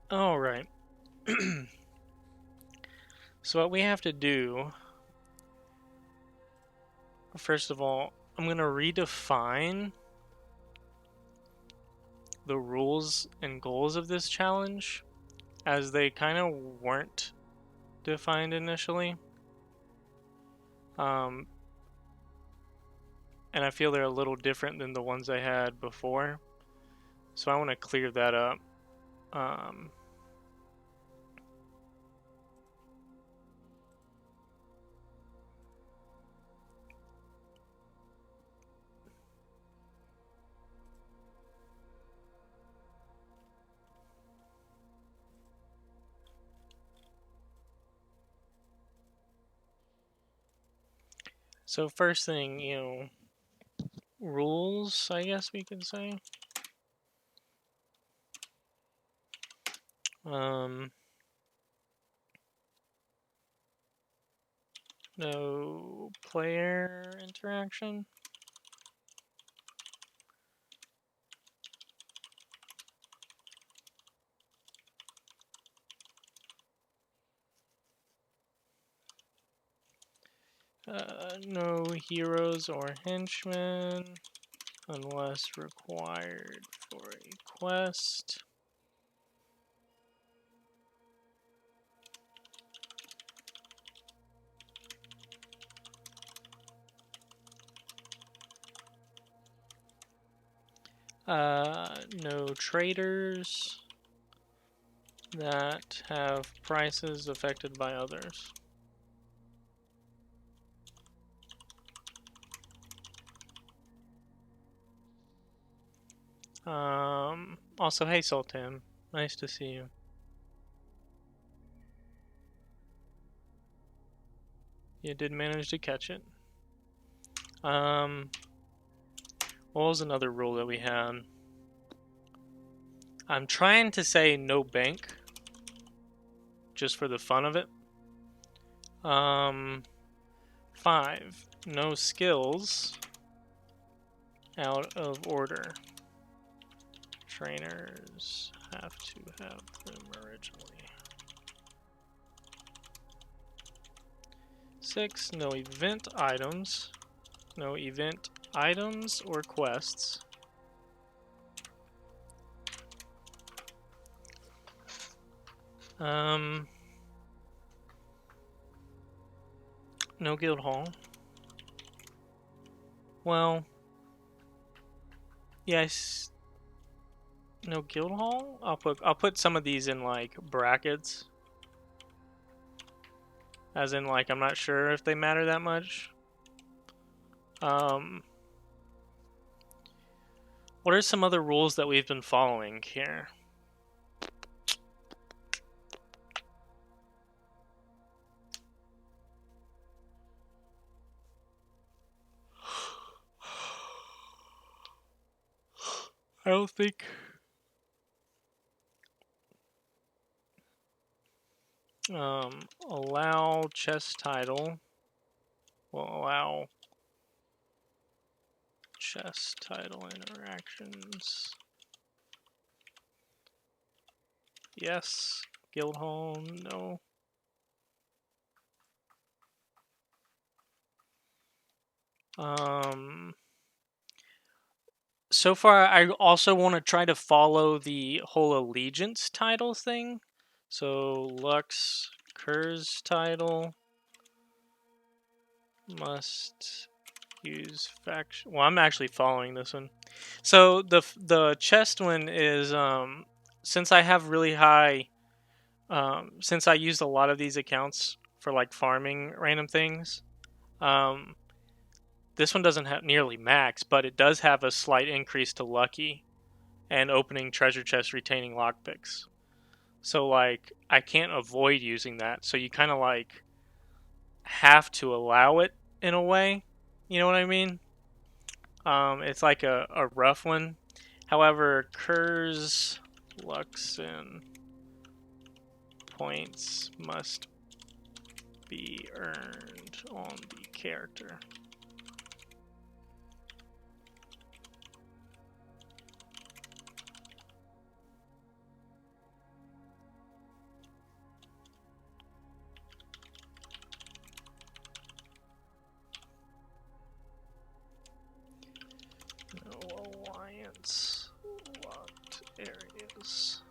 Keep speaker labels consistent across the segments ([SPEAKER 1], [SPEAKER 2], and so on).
[SPEAKER 1] All right. So what we have to do, first of all, I'm going to redefine the rules and goals of this challenge as they kind of weren't defined initially. Um, and I feel they're a little different than the ones I had before. So I want to clear that up. Um, so first thing, rules, I guess we could say. Um, no player interaction. No heroes or henchmen unless required for a quest. No traders that have prices affected by others. Also, hey Sultan, nice to see you. You did manage to catch it. What was another rule that we had? I'm trying to say no bank, just for the fun of it. 5, no skills out of order. Trainers have to have them originally. 6, no event items. No event items or quests. No guild hall. Well, yes. No guild hall. I'll put some of these in like brackets, as in like I'm not sure if they matter that much. What are some other rules that we've been following here? I don't think. Allow chest title. Will allow chest title interactions. Yes. Guild hall, no. So far, I also want to try to follow the whole allegiance title thing. So Lux Kurz title must use faction. Well, I'm actually following this one. So the chest one is since I have really high since I used a lot of these accounts for like farming random things. This one doesn't have nearly max, but it does have a slight increase to lucky and opening treasure chests retaining lockpicks. So like I can't avoid using that. So you kind of like have to allow it in a way. You know what I mean? It's like a rough one. However, Kurz, Luxon points must be earned on the character. areas.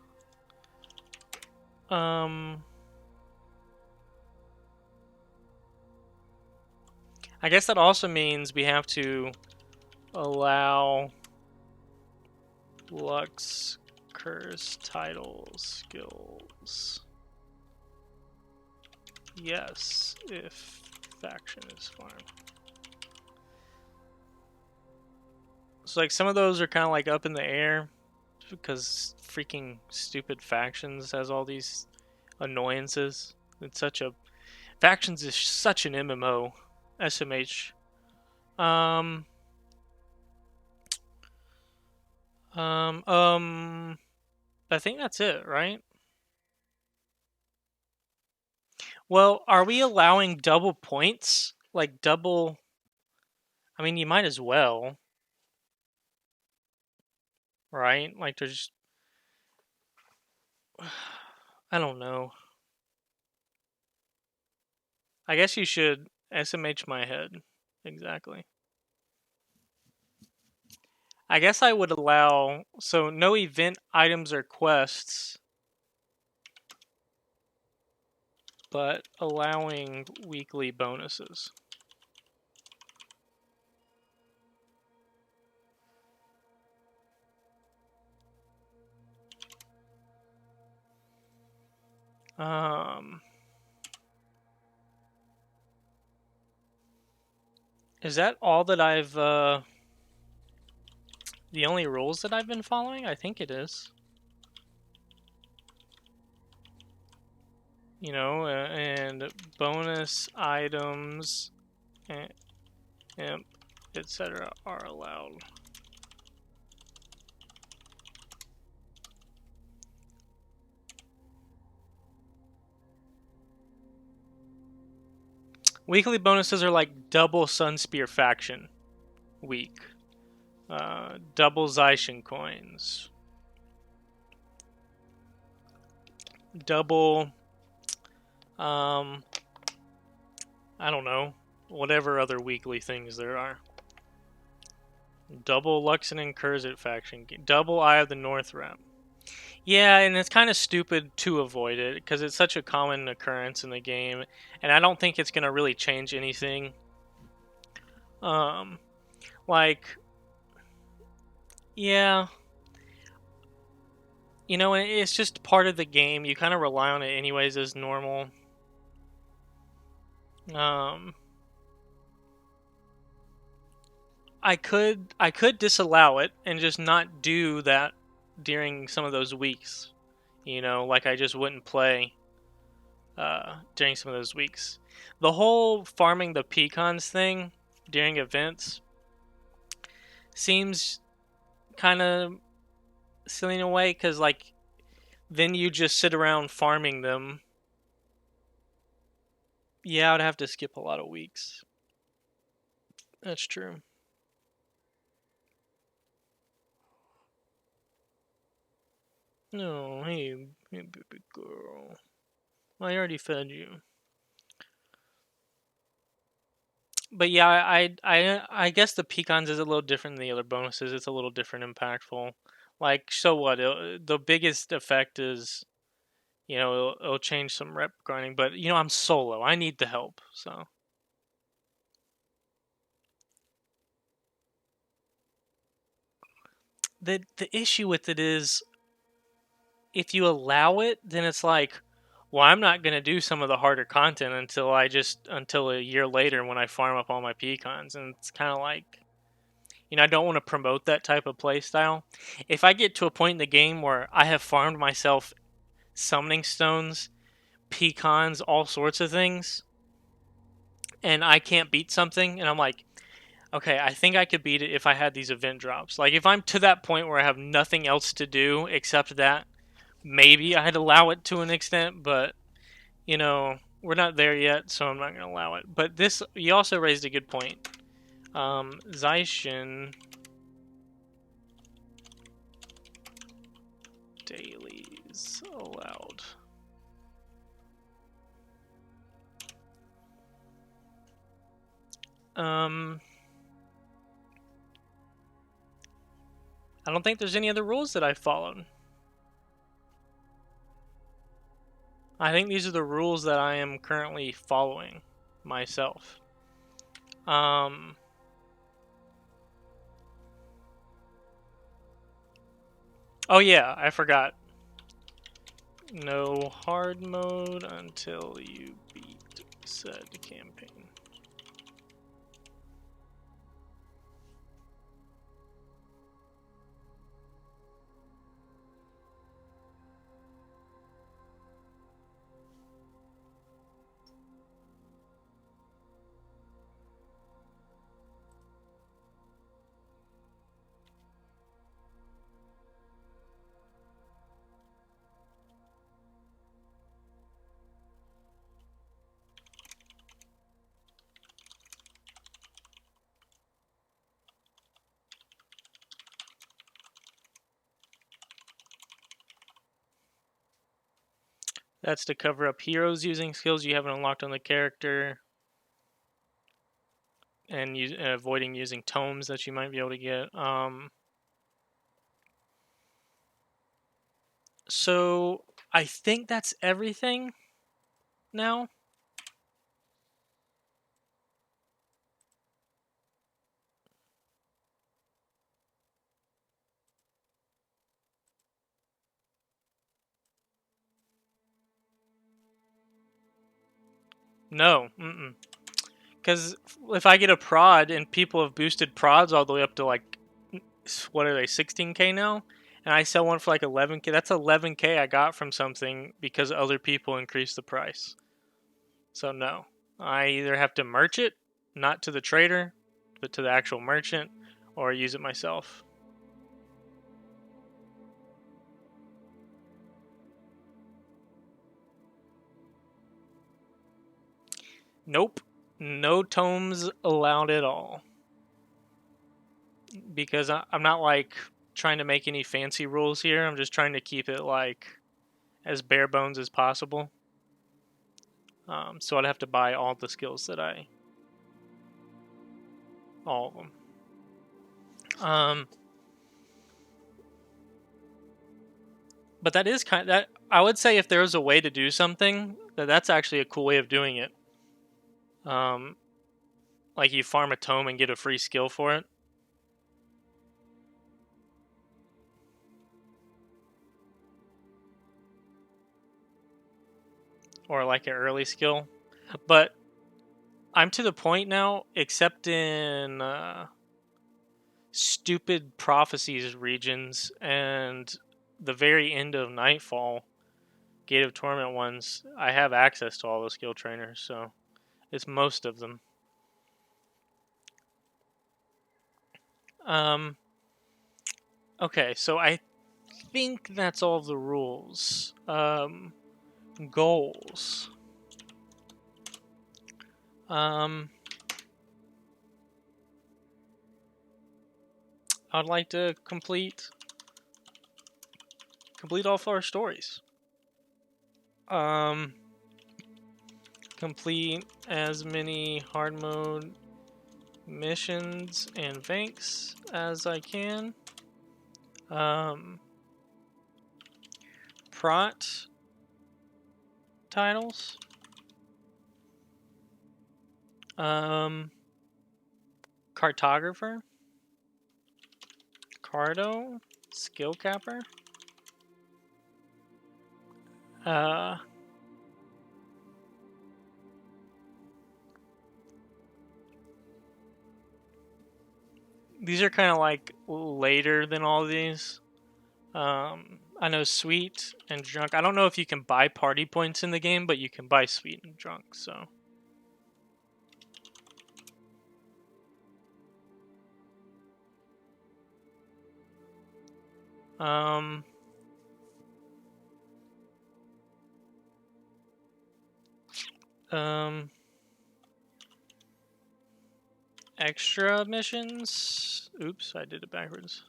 [SPEAKER 1] I guess that also means we have to allow Lux curse title skills. Yes, if faction is farmed. So like some of those are kind of like up in the air because freaking stupid factions has all these annoyances. It's such a factions is such an MMO. SMH. Um. I think that's it, right? Well, are we allowing double points? Like double. I mean, you might as well, right? Like there's. I don't know. I guess you should SMH my head. Exactly. I guess I would allow. So no event items or quests, but allowing weekly bonuses. Is that all that I've, the only rules that I've been following? I think it is. You know, and bonus items, and etc. are allowed. Weekly bonuses are like double Sunspear faction week. Double Zaishin coins. Double, I don't know, whatever other weekly things there are. Double Luxon and Kurzit faction. Double Eye of the North rep. Yeah, and it's kind of stupid to avoid it because it's such a common occurrence in the game, and I don't think it's gonna really change anything. Like, yeah, you know, it's just part of the game. You kind of rely on it anyways as normal. I could disallow it and just not do that during some of those weeks. You know, like I just wouldn't play during some of those weeks. The whole farming the pecans thing during events seems kind of silly in a way because, like, then you just sit around farming them. Yeah, I'd have to skip a lot of weeks. That's true. No, hey, baby girl. I already fed you. But yeah, I guess the pecans is a little different than the other bonuses. It's a little different, impactful. Like, so what? The biggest effect is, you know, it'll change some rep grinding. But you know, I'm solo. I need the help. So the issue with it is, if you allow it, then it's like, well, I'm not gonna do some of the harder content until a year later when I farm up all my pecans, and it's kind of like, you know, I don't want to promote that type of play style. If I get to a point in the game where I have farmed myself summoning stones, pecans, all sorts of things, and I can't beat something, and I'm like, okay, I think I could beat it if I had these event drops. Like, if I'm to that point where I have nothing else to do except that, maybe I'd allow it to an extent, but, you know, we're not there yet, so I'm not going to allow it. But this, you also raised a good point. Zaishin dailies allowed. I don't think there's any other rules that I followed. I think these are the rules that I am currently following myself. Oh yeah, I forgot. No hard mode until you beat said campaign. That's to cover up heroes using skills you haven't unlocked on the character, and avoiding using tomes that you might be able to get. So I think that's everything now. No, because if I get a prod and people have boosted prods all the way up to like, what are they, 16k now, and I sell one for like 11k, that's 11k I got from something because other people increased the price. So no, I either have to merch it, not to the trader, but to the actual merchant, or use it myself. Nope, no tomes allowed at all. Because I'm not like trying to make any fancy rules here. I'm just trying to keep it like as bare bones as possible. So I'd have to buy all the skills that all of them. But that is kind of, that I would say if there was a way to do something, that's actually a cool way of doing it. Um, like you farm a tome and get a free skill for it, or like an early skill. But I'm to the point now, except in stupid prophecies regions and the very end of Nightfall, Gate of Torment ones, I have access to all the skill trainers, so it's most of them. Um, okay, so I think that's all the rules. Goals. Um, I'd like to complete all 4 stories. Um, complete as many hard mode missions and banks as I can. Prot titles. Cartographer. Cardo. Skill capper. Uh, these are kind of like later than all these. I know Sweet and Drunk. I don't know if you can buy party points in the game, but you can buy Sweet and Drunk, so. Um, um, extra missions. Oops, I did it backwards.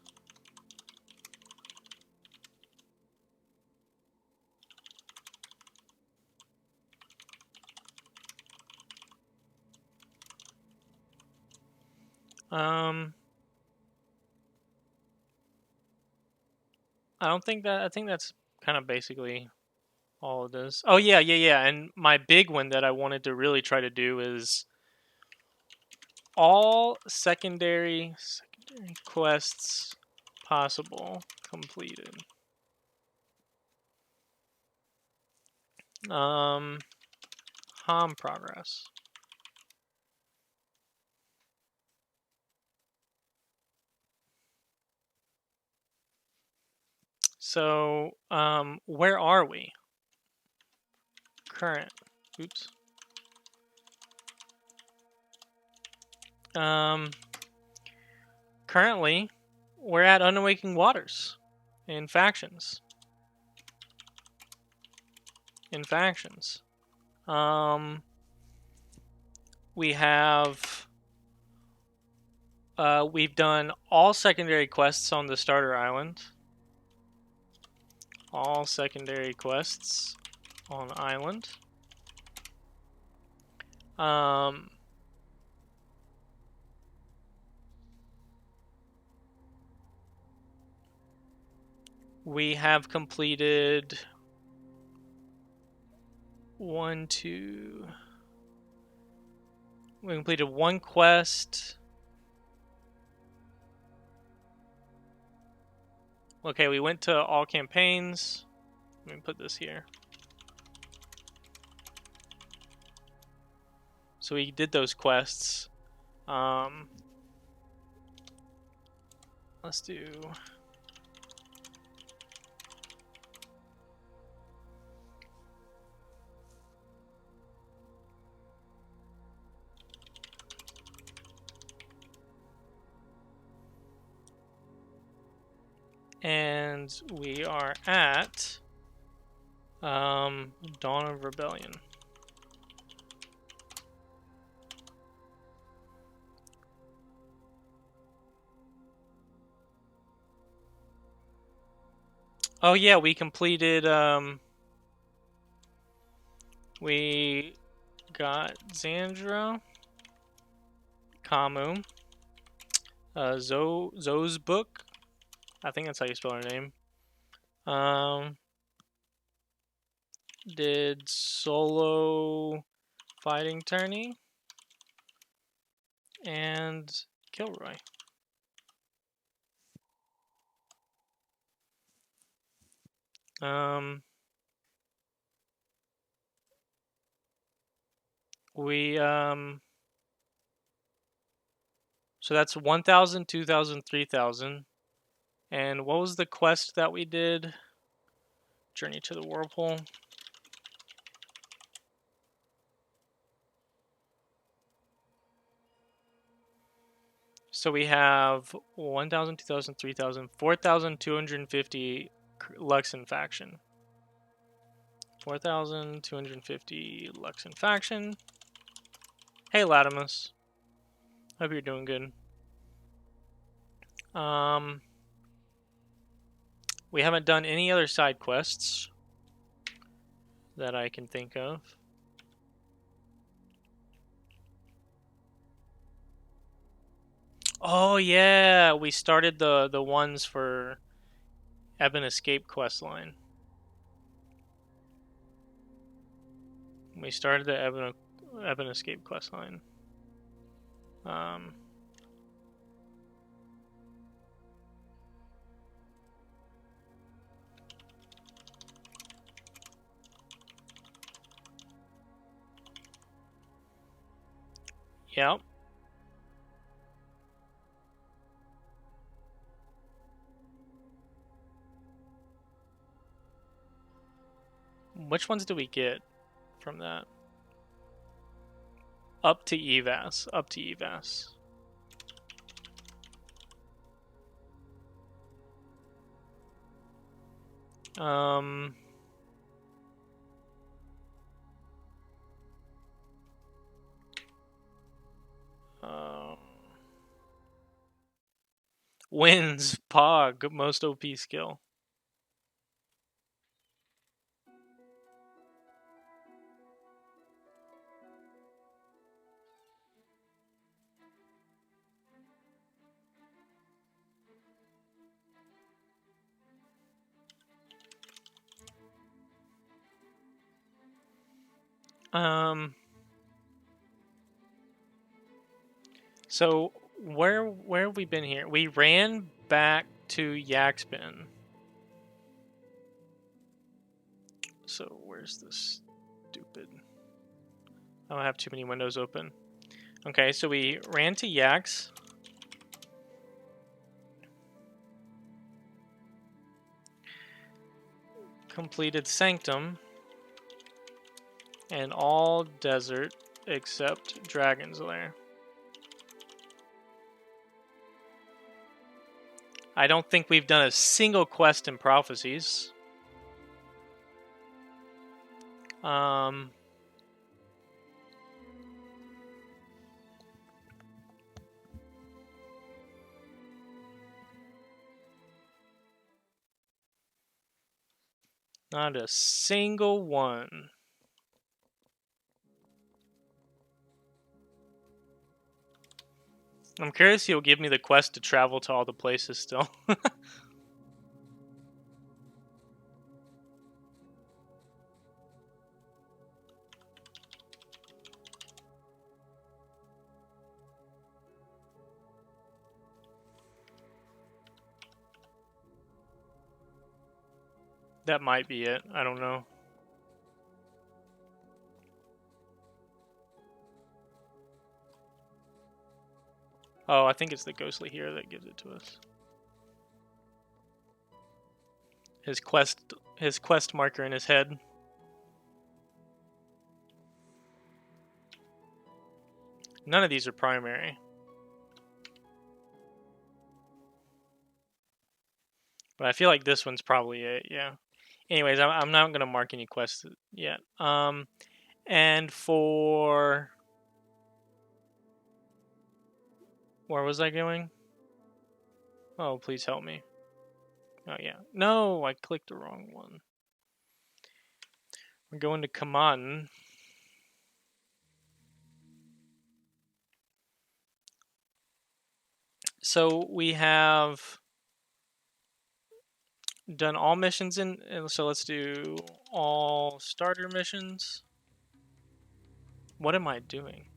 [SPEAKER 1] Um, I don't think that. I think that's kind of basically all of this. Oh yeah, yeah, yeah. And my big one that I wanted to really try to do is all secondary quests possible completed. Hom progress. So, where are we? Current. Oops. Currently, we're at Unawaking Waters in factions. We have we've done all secondary quests on the starter island. All secondary quests on island. We have completed we completed one quest. Okay, we went to all campaigns. Let me put this here. So we did those quests. Let's do... And we are at Dawn of Rebellion. Oh yeah, we completed we got Xandra, Kamu, Zoe's book. I think that's how you spell her name. Did solo fighting tourney and Kilroy. So that's 1,000, 2,000, 3,000. And what was the quest that we did? Journey to the Whirlpool. So we have 1,000, 2,000, 3,000, 4,250 Luxon faction. 4,250 Luxon faction. Hey Latimus. Hope you're doing good. We haven't done any other side quests that I can think of. Oh yeah, we started the ones for Ebon Escape quest line. We started the Ebon Escape quest line. Yep. Which ones do we get from that? Up to EVAS. Up to EVAS. Wins Pog, most OP skill. So where have we been here? We ran back to Yaxbin. So where's this stupid? I don't have too many windows open. Okay, so we ran to Yax. Completed Sanctum. And all desert except Dragon's Lair. I don't think we've done a single quest in Prophecies. Not a single one. I'm curious he'll give me the quest to travel to all the places still. That might be it. I don't know. Oh, I think it's the ghostly hero that gives it to us. His quest marker in his head. None of these are primary. But I feel like this one's probably it, yeah. Anyways, I'm not going to mark any quests yet. And for... Where was I going? Oh, please help me. Oh, yeah. No, I clicked the wrong one. We're going to Kaman. So we have done all missions in... So let's do all starter missions. What am I doing?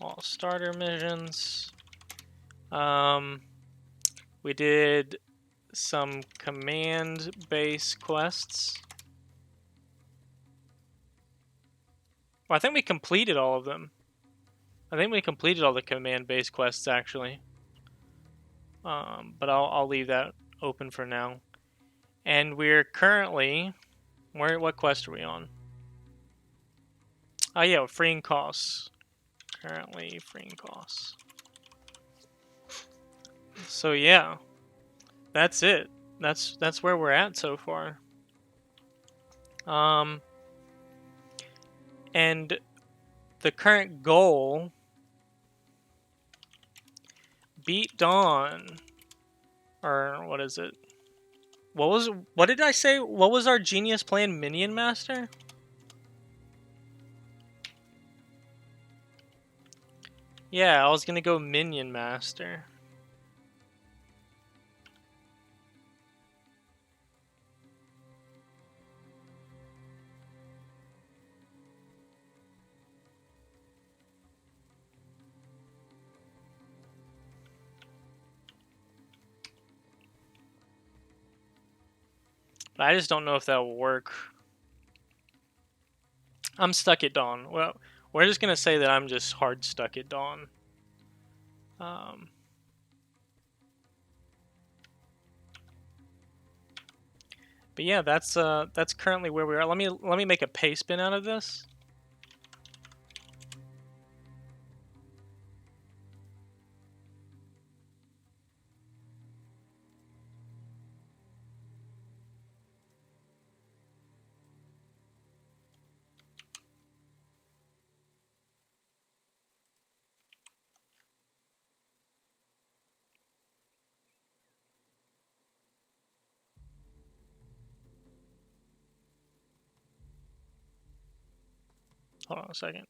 [SPEAKER 1] All starter missions. We did some command base quests. Well, I think we completed all of them. I think we completed all the command base quests actually. But I'll leave that open for now. And we're currently, what quest are we on? Oh yeah, freeing Koss. Currently freeing Koss. So yeah, that's it. That's where we're at so far. And the current goal, beat Dawn, or what is it? What did I say? What was our genius plan, Minion Master? Yeah, I was gonna go Minion Master. But I just don't know if that will work. I'm stuck at Dawn. Well, we're just gonna say that I'm just hard stuck at Dawn. But yeah, that's currently where we are. Let me make a pay spin out of this. Hold on a second.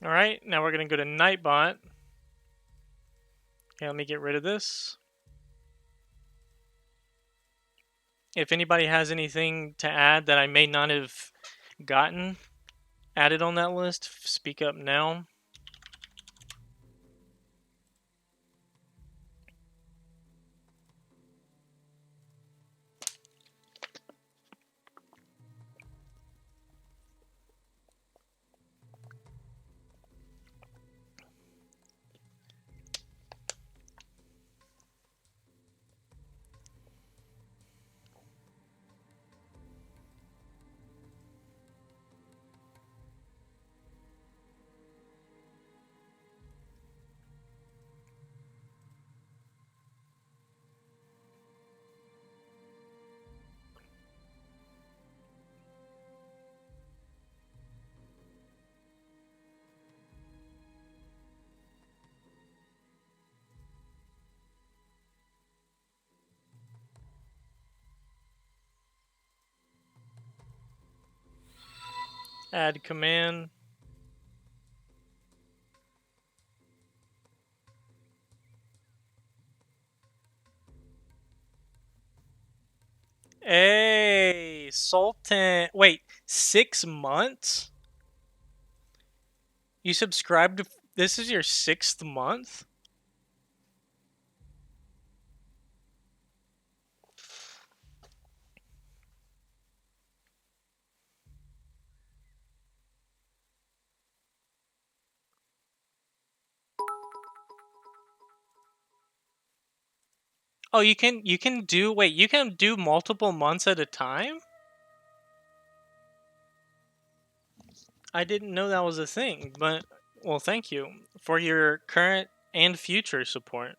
[SPEAKER 1] Alright, now we're going to go to Nightbot. Okay, let me get rid of this. If anybody has anything to add that I may not have gotten added on that list, speak up now. Add command. Hey, Sultan. Wait, 6 months? You subscribed to. This is your 6th month? Oh, you can do wait, you can do multiple months at a time? I didn't know that was a thing, but well, thank you for your current and future support.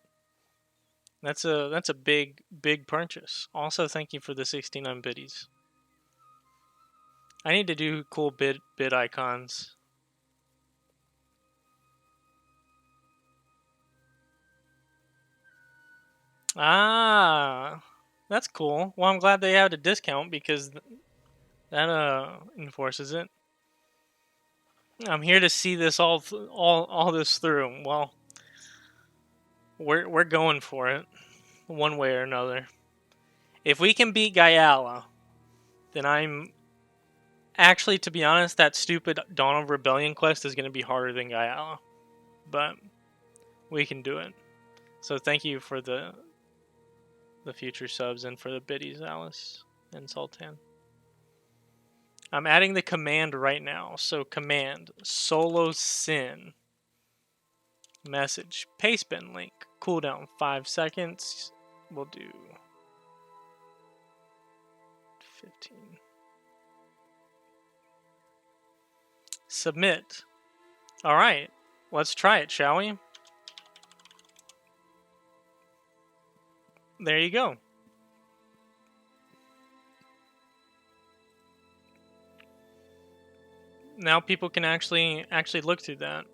[SPEAKER 1] That's a big purchase. Also, thank you for the 69 biddies. I need to do cool bid icons. Ah, that's cool. Well, I'm glad they had a discount because that enforces it. I'm here to see this all this through. Well, we're going for it, one way or another. If we can beat Gayala, then I'm actually, to be honest, that stupid Dawn of Rebellion quest is going to be harder than Gayala, but we can do it. So thank you for the future subs and for the biddies, Alice and Sultan. I'm adding the command right now. So command solo sin message paste bin link cooldown 5 seconds. We'll do 15. Submit. All right, let's try it, shall we? There you go. Now people can actually look through that.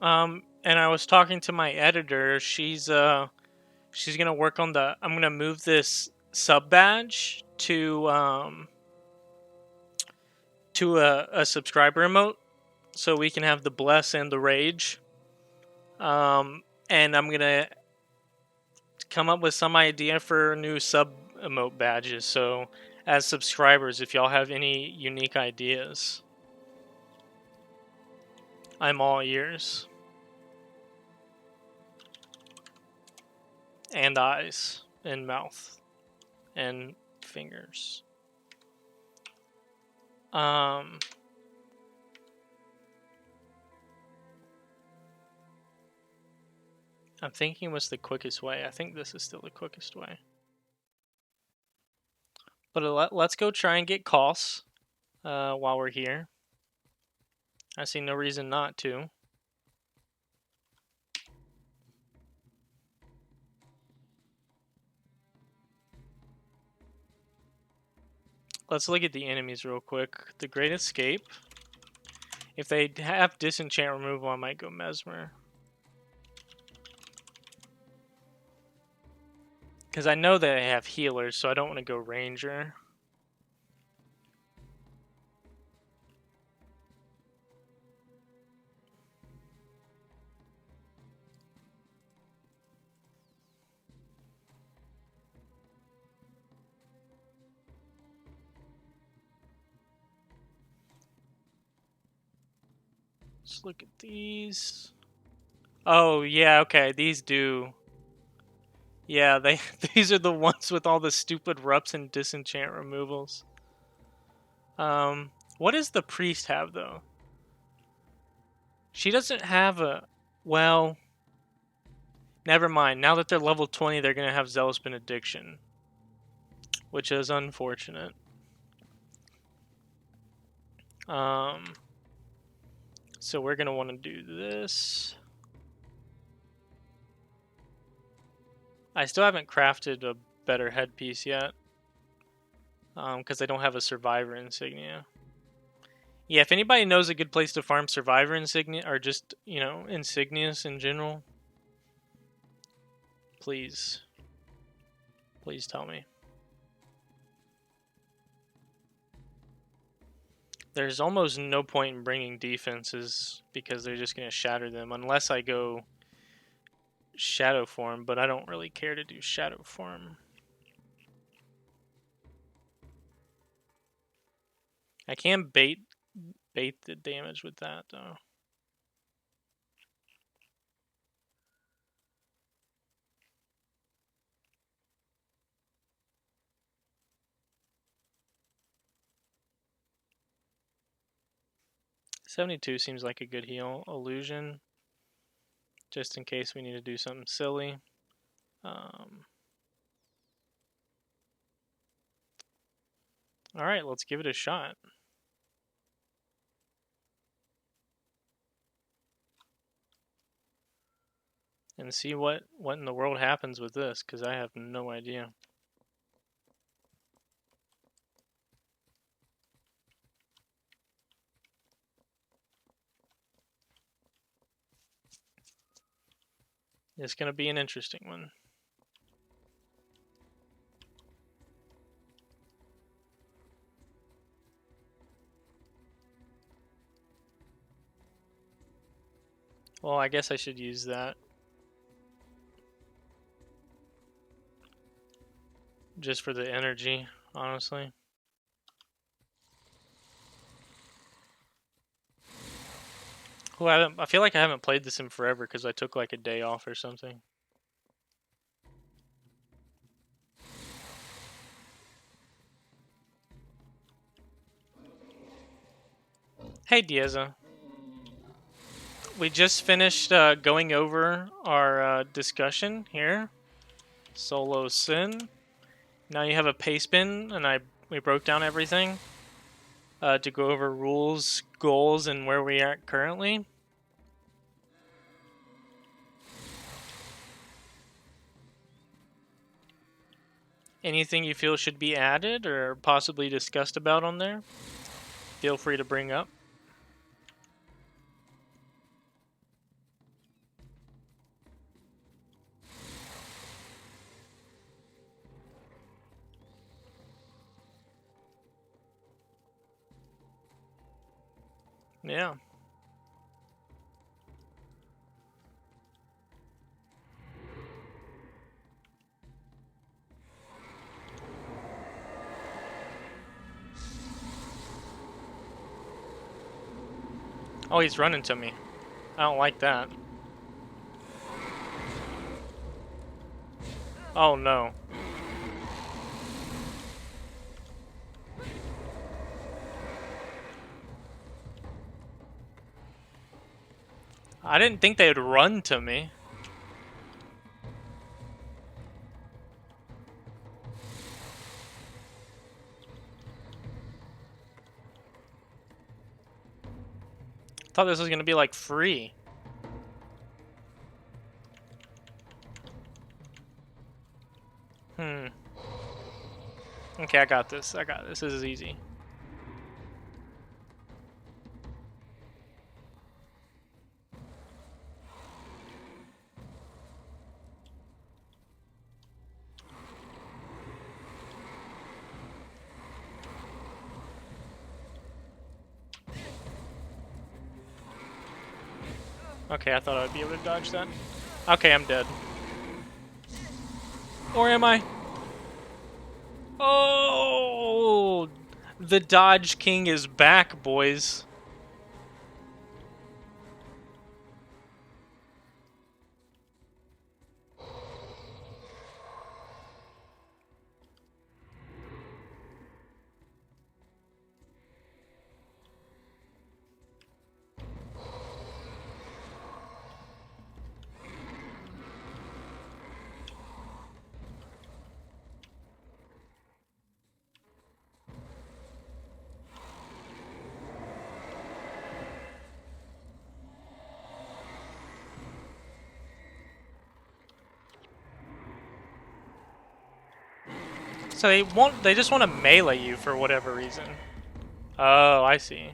[SPEAKER 1] And I was talking to my editor. She's gonna work on the. I'm gonna move this sub badge to a subscriber emote, so we can have the bless and the rage. And I'm gonna come up with some idea for new sub emote badges. So as subscribers, if y'all have any unique ideas, I'm all ears. And eyes and mouth and fingers. I'm thinking what's the quickest way. I think this is still the quickest way. But let's go try and get Koss while we're here. I see no reason not to. Let's look at the enemies real quick. The Great Escape. If they have disenchant removal, I might go Mesmer. Because I know that I have healers, so I don't want to go ranger. Let's look at these. Oh, yeah, okay, these do. Yeah, these are the ones with all the stupid rups and disenchant removals. What does the priest have, though? She doesn't have a... Well, never mind. Now that they're level 20, they're going to have Zealous Benediction, which is unfortunate. So we're going to want to do this. I still haven't crafted a better headpiece yet, because I don't have a Survivor insignia. Yeah, if anybody knows a good place to farm Survivor insignia, or just, you know, insignias in general, please tell me. There's almost no point in bringing defenses because they're just going to shatter them unless I go shadow form, but I don't really care to do shadow form. I can bait the damage with that though. $72 seems like a good heal. Illusion, just in case we need to do something silly. Alright, let's give it a shot. And see what in the world happens with this, because I have no idea. It's going to be an interesting one. Well, I guess I should use that. Just for the energy, honestly. Well, I feel like I haven't played this in forever because I took like a day off or something. Hey, Dieza. We just finished going over our discussion here. Solo Sin. Now you have a paste bin, and we broke down everything to go over rules, goals, and where we are currently. Anything you feel should be added or possibly discussed about on there, feel free to bring up. Yeah. Oh, he's running to me. I don't like that. Oh no. I didn't think they'd run to me. I thought this was gonna be like free. Okay, I got this. This is easy. Okay, I thought I'd be able to dodge that. Okay, I'm dead. Or am I? Oh! The Dodge King is back, boys. So they just want to melee you for whatever reason. Oh, I see.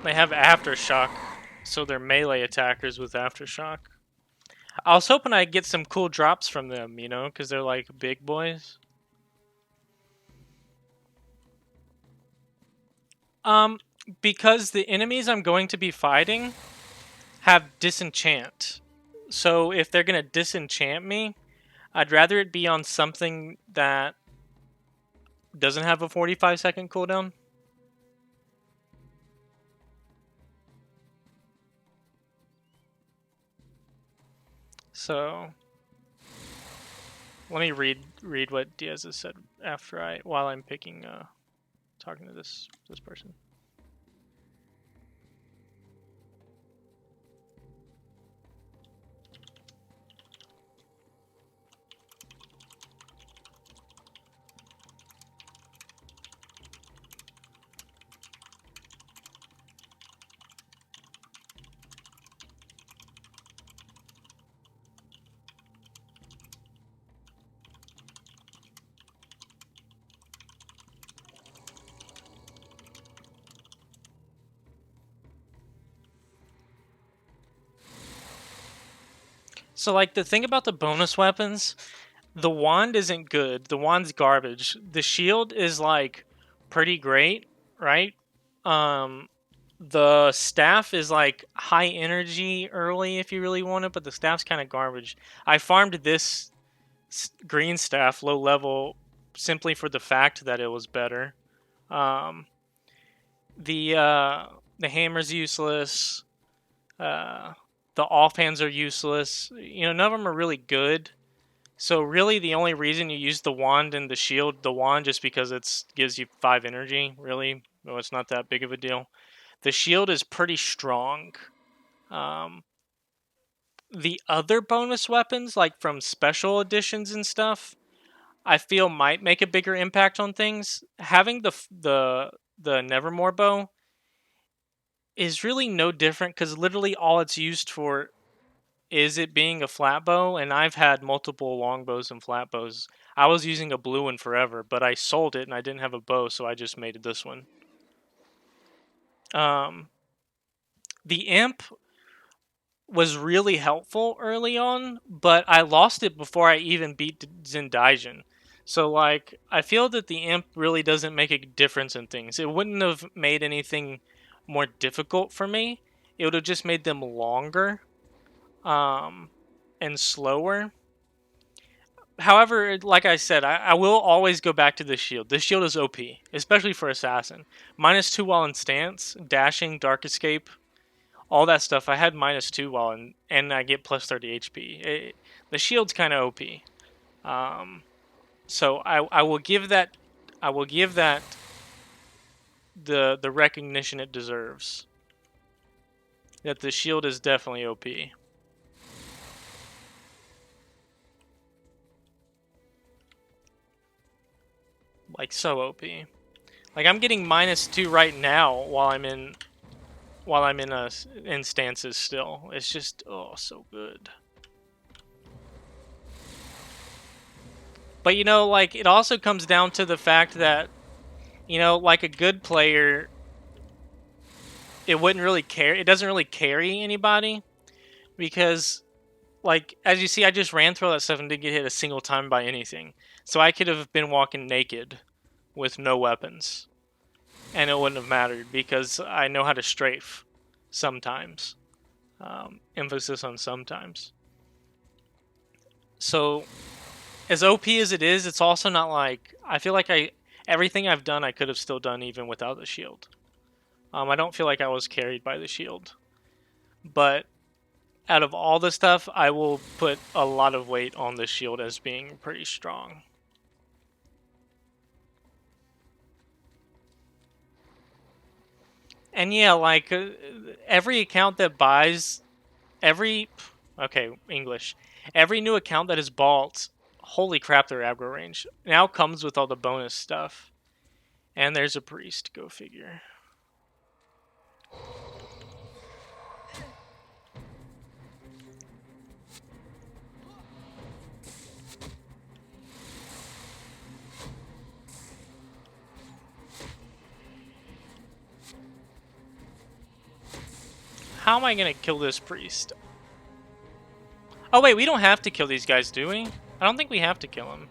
[SPEAKER 1] They have Aftershock, so they're melee attackers with Aftershock. I was hoping I'd get some cool drops from them, you know, because they're like big boys. Um, because the enemies I'm going to be fighting have disenchant. So if they're gonna disenchant me, I'd rather it be on something that doesn't have a 45-second cooldown. So let me read what Diaz has said while I'm picking talking to this person. So like the thing about the bonus weapons, the wand isn't good. The wand's garbage. The shield is like pretty great, right? Um the staff is like high energy early if you really want it, but the staff's kind of garbage. I farmed this green staff low level simply for the fact that it was better. Um the hammer's useless. Uh the offhands are useless. You know, none of them are really good. So really, the only reason you use the wand and the shield, the wand just because it gives you 5 energy. Really, no, it's not that big of a deal. The shield is pretty strong. Um, the other bonus weapons, like from special editions and stuff, I feel might make a bigger impact on things. Having the Nevermore bow is really no different because literally all it's used for is it being a flat bow, and I've had multiple longbows and flat bows. I was using a blue one forever, but I sold it and I didn't have a bow, so I just made this one. Um, the imp was really helpful early on, but I lost it before I even beat Zendaijin. So like, I feel that the imp really doesn't make a difference in things. It wouldn't have made anything more difficult for me. It would have just made them longer, and slower. However, like I said, I will always go back to the shield. This shield is OP, especially for assassin. -2 while in stance, dashing, dark escape, all that stuff. I had -2 while in, and I get plus 30 HP. The shield's kind of OP. So I will give that the recognition it deserves. That the shield is definitely OP. Like so OP. Like I'm getting -2 right now while I'm in stances still. It's just so good. But you know, like it also comes down to the fact that, you know, like a good player, it wouldn't really care. It doesn't really carry anybody because, like, as you see, I just ran through all that stuff and didn't get hit a single time by anything. So I could have been walking naked with no weapons, and it wouldn't have mattered because I know how to strafe sometimes. Emphasis on sometimes. So as OP as it is, it's also not like I feel like everything I've done I could have still done even without the shield. I don't feel like I was carried by the shield, but out of all the stuff, I will put a lot of weight on the shield as being pretty strong. And yeah, like every account that buys English. Every new account that is bought, holy crap, their aggro range now comes with all the bonus stuff. And there's a priest, go figure. How am I gonna kill this priest? Oh wait, we don't have to kill these guys, do we? I don't think we have to kill them.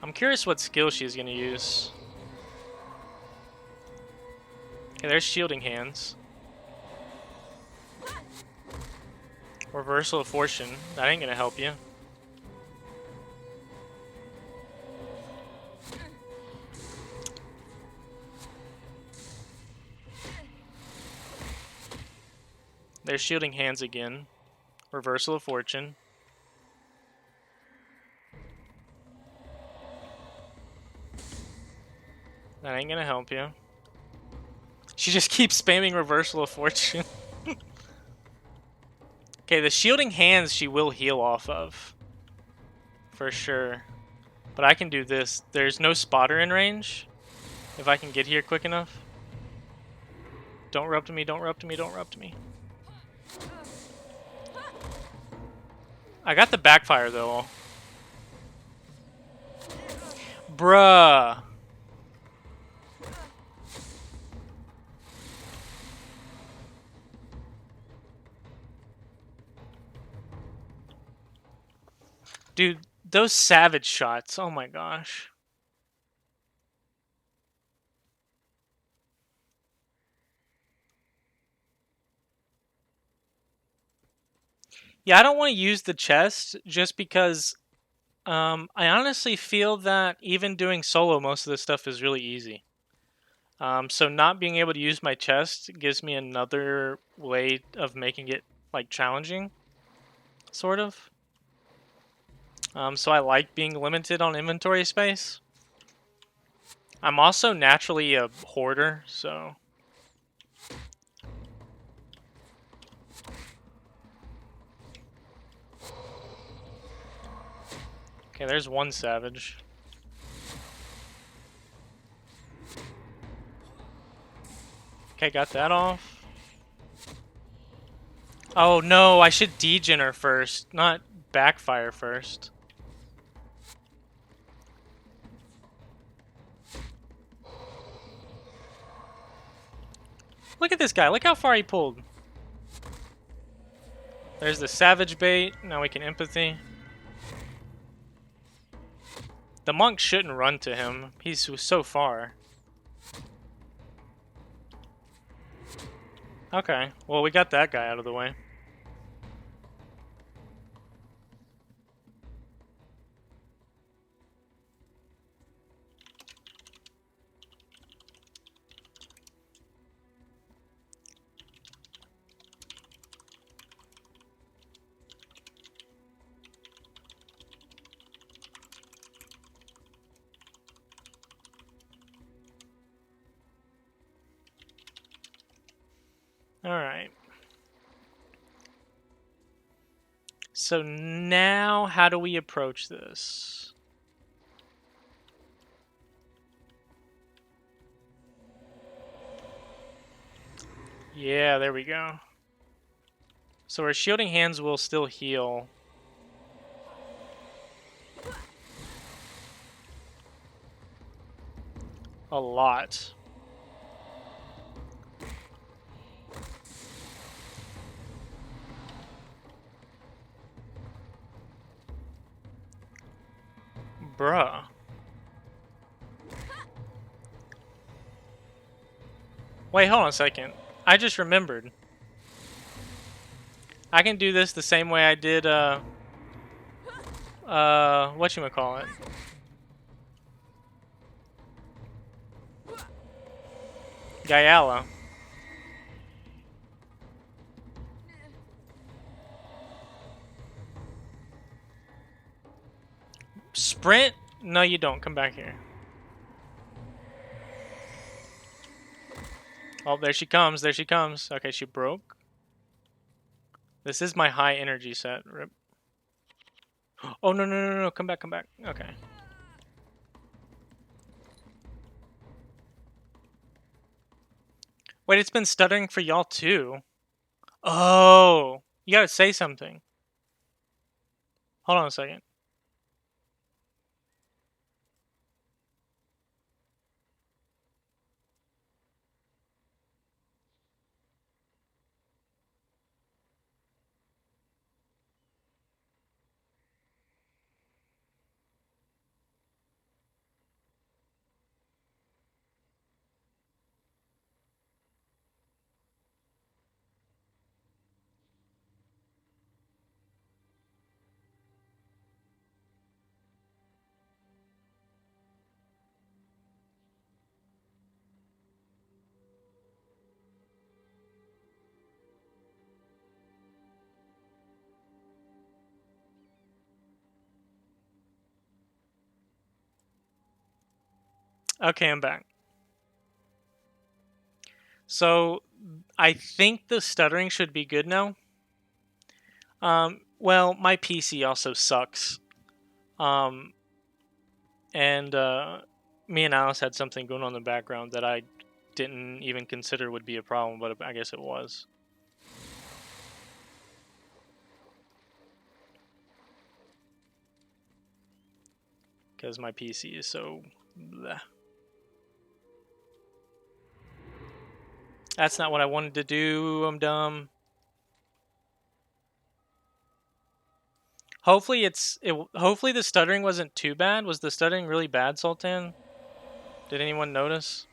[SPEAKER 1] I'm curious what skill she's gonna use. Okay, there's shielding hands. Reversal of fortune. That ain't gonna help you. There's shielding hands again. Reversal of fortune. That ain't gonna help you. She just keeps spamming reversal of fortune. Okay, the shielding hands she will heal off of. For sure. But I can do this. There's no spotter in range. If I can get here quick enough. Don't rub to me, don't rub to me, don't rub to me. I got the backfire though. Bruh. Dude, those savage shots. Oh my gosh. Yeah, I don't want to use the chest just because I honestly feel that even doing solo, most of this stuff is really easy. So not being able to use my chest gives me another way of making it like challenging, sort of. So I like being limited on inventory space. I'm also naturally a hoarder, so... Okay, there's one savage. Okay, got that off. Oh no, I should degen her first, not backfire first. Look at this guy, look how far he pulled. There's the savage bait, now we can empathy. The monk shouldn't run to him, he's so far. Okay, well we got that guy out of the way. Alright. So now, how do we approach this? Yeah, there we go. So our shielding hands will still heal. A lot. Bruh. Wait, hold on a second. I just remembered. I can do this the same way I did, whatchamacallit? Gayala. Sprint? No, you don't. Come back here. Oh, there she comes. There she comes. Okay, she broke. This is my high energy set. Rip. Oh, no, no, no, no. Come back, come back. Okay. Wait, it's been stuttering for y'all too. Oh, you gotta say something. Hold on a second. Okay, I'm back. So, I think the stuttering should be good now. Well, my PC also sucks. Um, and me and Alice had something going on in the background that I didn't even consider would be a problem, but I guess it was. Because my PC is so bleh. That's not what I wanted to do. I'm dumb. Hopefully hopefully the stuttering wasn't too bad. Was the stuttering really bad, Sultan? Did anyone notice?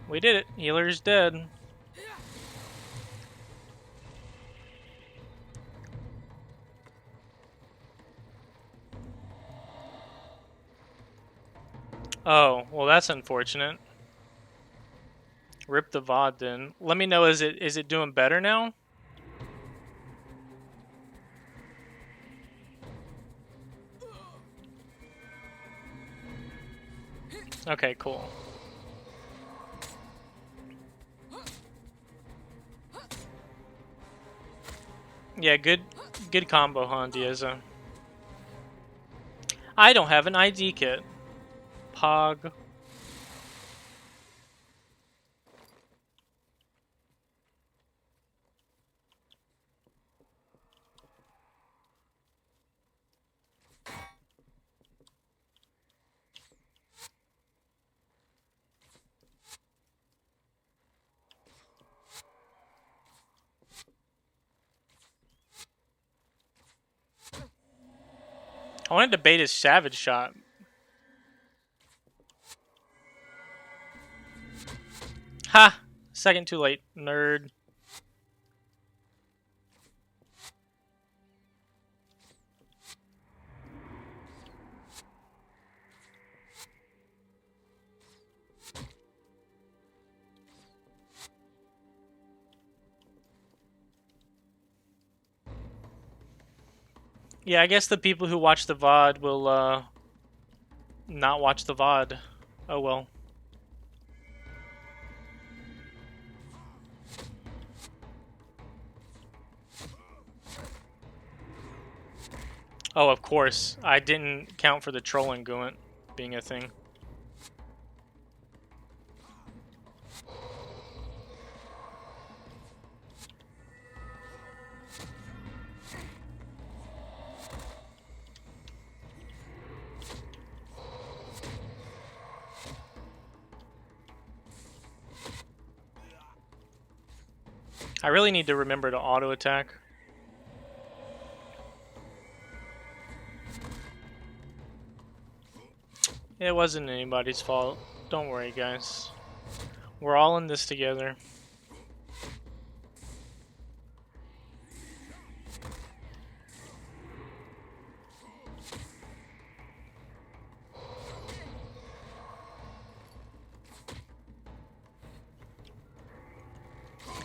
[SPEAKER 1] We did it. Healer's dead. Oh, well that's unfortunate. Rip the VOD then. Let me know, is it doing better now? Okay, cool. Yeah, good combo, huh, Dieza? I don't have an ID kit. Pog. I wanted to bait his Savage Shot. Ha! Second too late, nerd. Yeah, I guess the people who watch the VOD will, not watch the VOD. Oh well. Oh, of course. I didn't count for the trolling going being a thing. I really need to remember to auto attack. It wasn't anybody's fault. Don't worry, guys. We're all in this together.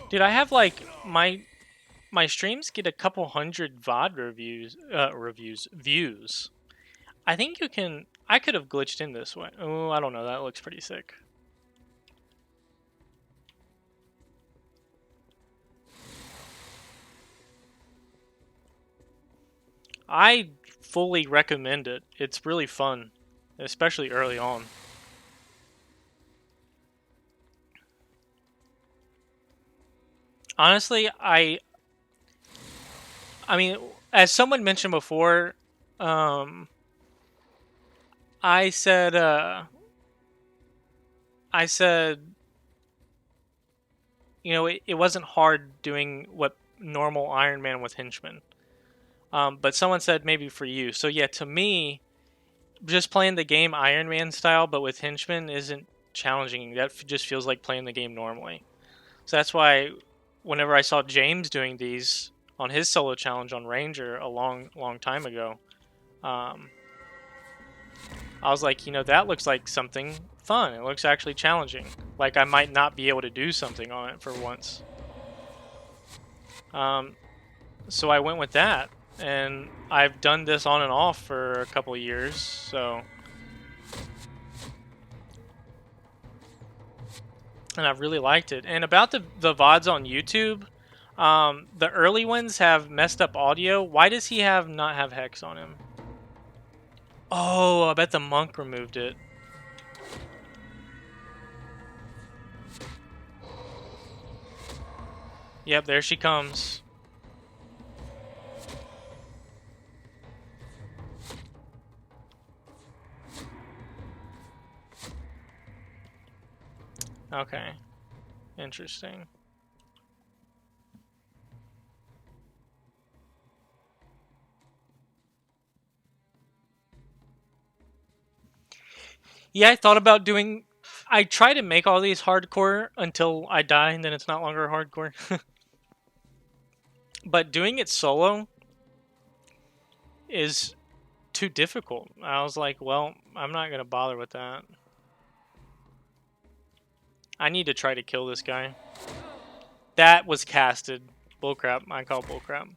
[SPEAKER 1] Dude, I have like my streams get a couple hundred VOD views. I think you can. I could have glitched in this way. Oh, I don't know. That looks pretty sick. I fully recommend it. It's really fun, especially early on. Honestly, I mean, as someone mentioned before, um, I said, I said, you know, it wasn't hard doing what normal Iron Man with henchmen. But someone said maybe for you. So yeah, to me, just playing the game Iron Man style, but with henchmen isn't challenging. That just feels like playing the game normally. So that's why, whenever I saw James doing these on his solo challenge on Ranger a long time ago, um, I was like, you know, that looks like something fun. It looks actually challenging. Like I might not be able to do something on it for once. So I went with that, and I've done this on and off for a couple of years. So, and I've really liked it. And about the VODs on YouTube, the early ones have messed up audio. Why does he not have Hex on him? Oh, I bet the monk removed it. Yep, there she comes. Okay. Interesting. Yeah, I thought about doing. I try to make all these hardcore until I die, and then it's not longer hardcore. But doing it solo is too difficult. I was like, well, I'm not gonna bother with that. I need to try to kill this guy. That was casted. Bullcrap. I call bullcrap.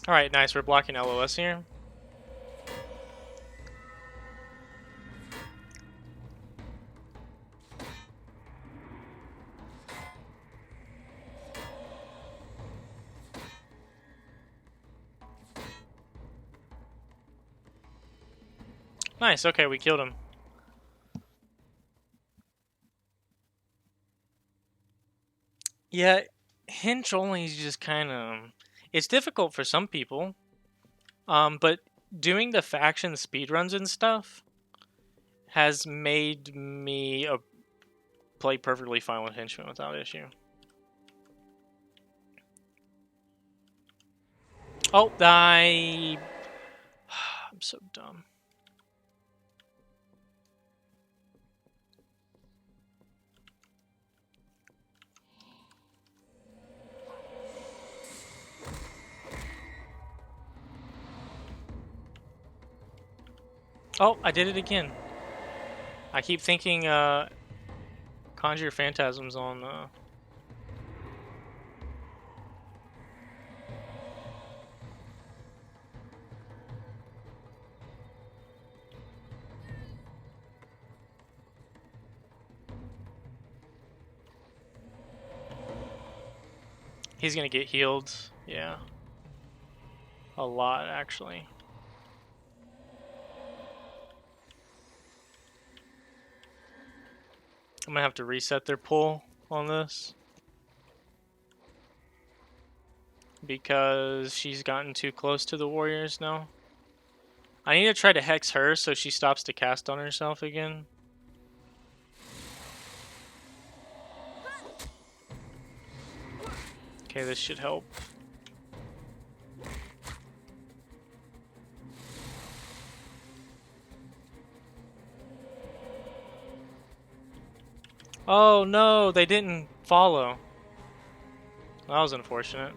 [SPEAKER 1] Alright, nice. We're blocking LOS here. Nice. Okay, we killed him. Yeah, Hinch only is just kind of... It's difficult for some people. But doing the faction speedruns and stuff has made me play perfectly fine with henchmen without issue. Oh, I'm so dumb. Oh, I did it again. I keep thinking Conjure Phantasms on... He's gonna get healed. Yeah. A lot, actually. I'm gonna have to reset their pull on this. because she's gotten too close to the warriors now. I need to try to hex her so she stops to cast on herself again. Okay, this should help. Oh no, they didn't follow. That was unfortunate.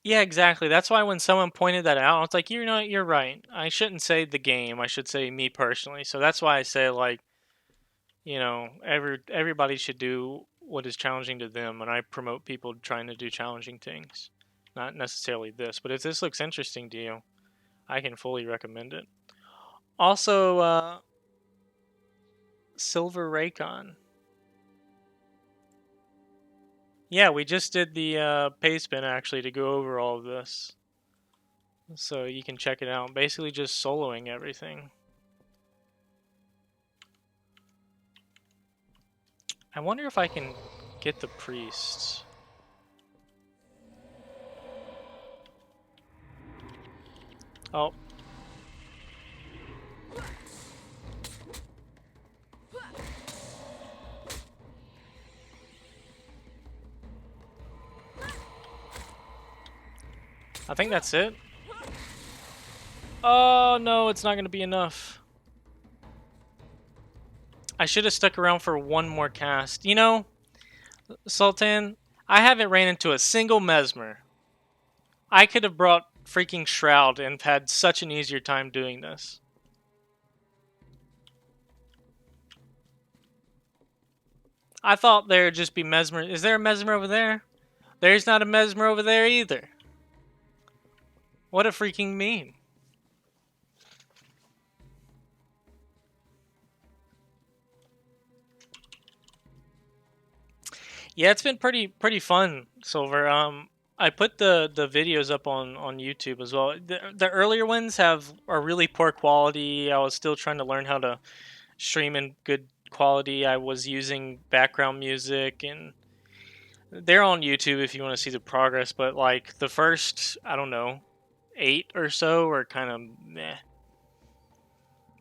[SPEAKER 1] Yeah, exactly. That's why when someone pointed that out, I was like, you know what, you're right. I shouldn't say the game. I should say me personally. So that's why I say, like, you know, everybody should do what is challenging to them, and I promote people trying to do challenging things. Not necessarily this, but if this looks interesting to you, I can fully recommend it. Also, Silver Raycon. Yeah, we just did the pay spin actually to go over all of this. So you can check it out. Basically just soloing everything. I wonder if I can get the priests. Oh. I think that's it. Oh no, it's not going to be enough. I should have stuck around for one more cast. You know, Sultan, I haven't ran into a single Mesmer. I could have brought freaking Shroud and had such an easier time doing this. I thought there'd just be Mesmer. Is there a Mesmer over there? There's not a Mesmer over there either. What a freaking meme. Yeah, it's been pretty fun, Silver. I put the videos up on YouTube as well. The earlier ones are really poor quality. I was still trying to learn how to stream in good quality. I was using background music, and they're on YouTube if you want to see the progress. But like the first, I don't know, 8 or so are kind of meh.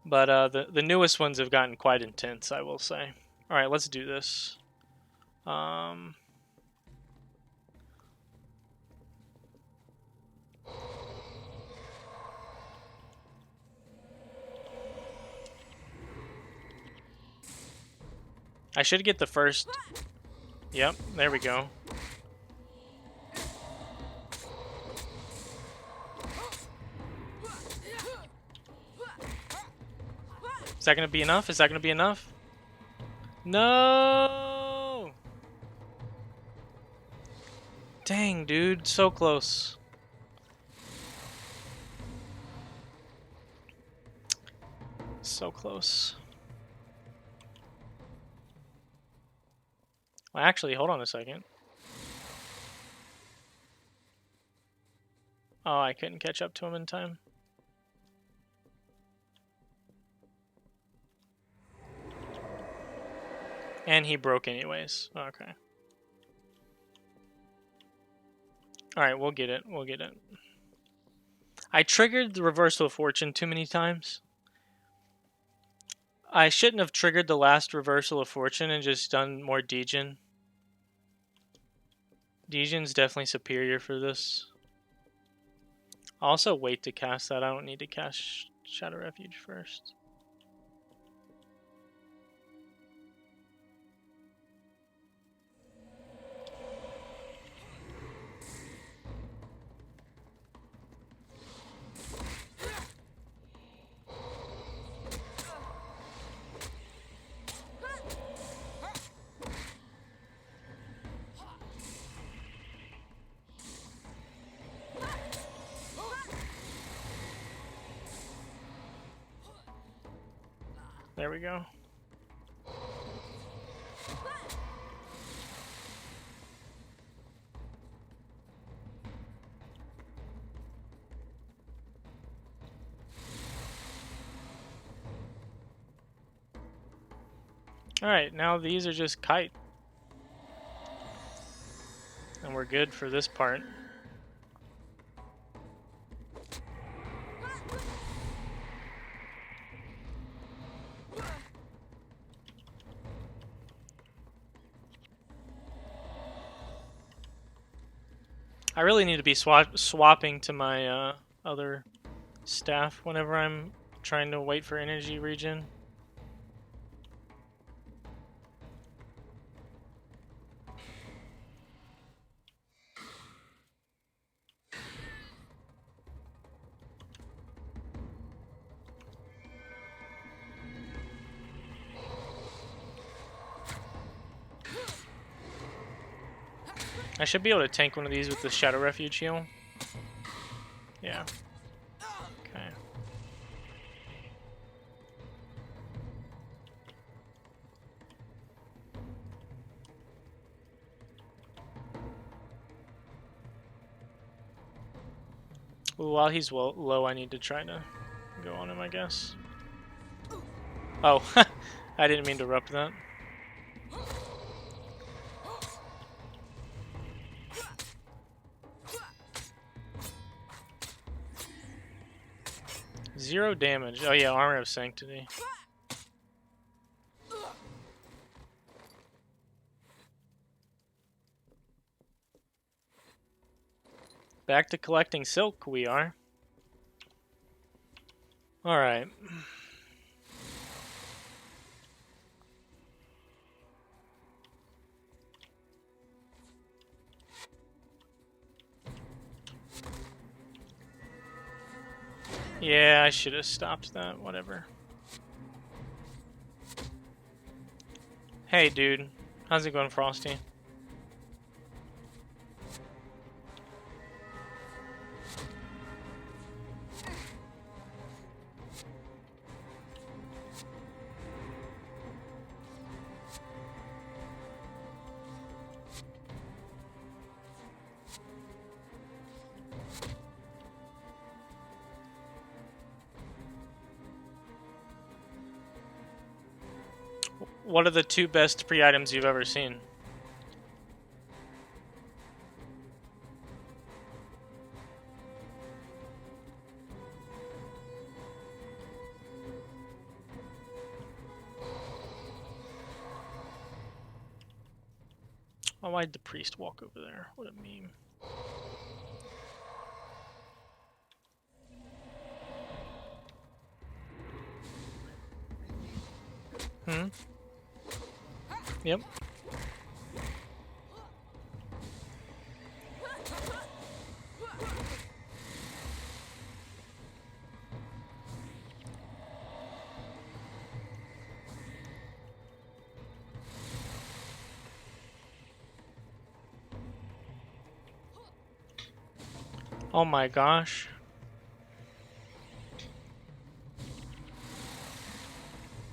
[SPEAKER 1] But the newest ones have gotten quite intense, I will say. All right, let's do this. I should get the first. Yep, there we go. Is that going to be enough? Is that going to be enough? No! Dang, dude. So close. So close. Well, actually, hold on a second. Oh, I couldn't catch up to him in time. And he broke anyways. Okay. Alright, we'll get it. We'll get it. I triggered the Reversal of Fortune too many times. I shouldn't have triggered the last Reversal of Fortune and just done more Degen. Degen's definitely superior for this. I'll also wait to cast that. I don't need to cast Shadow Refuge first. There we go. Alright, now these are just kite. And we're good for this part. I really need to be swapping to my other staff whenever I'm trying to wait for energy regen. I should be able to tank one of these with the Shadow Refuge heal. Yeah. Okay. Well, while he's low, I need to try to go on him, I guess. Oh, I didn't mean to erupt that. Zero damage. Oh yeah, Armor of Sanctity. Back to collecting silk we are. Alright. Yeah, I should have stopped that. Whatever. Hey, dude. How's it going, Frosty? What are the two best pre-items you've ever seen? Oh, why'd the priest walk over there? What a meme. Hmm? Yep. Oh my gosh.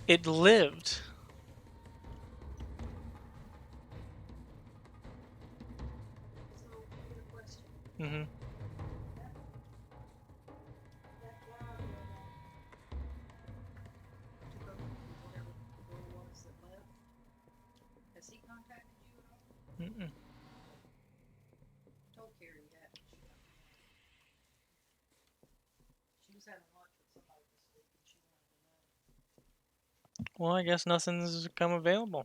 [SPEAKER 1] It lived. Mm-hmm. Mm-mm. Well, I guess nothing's come available.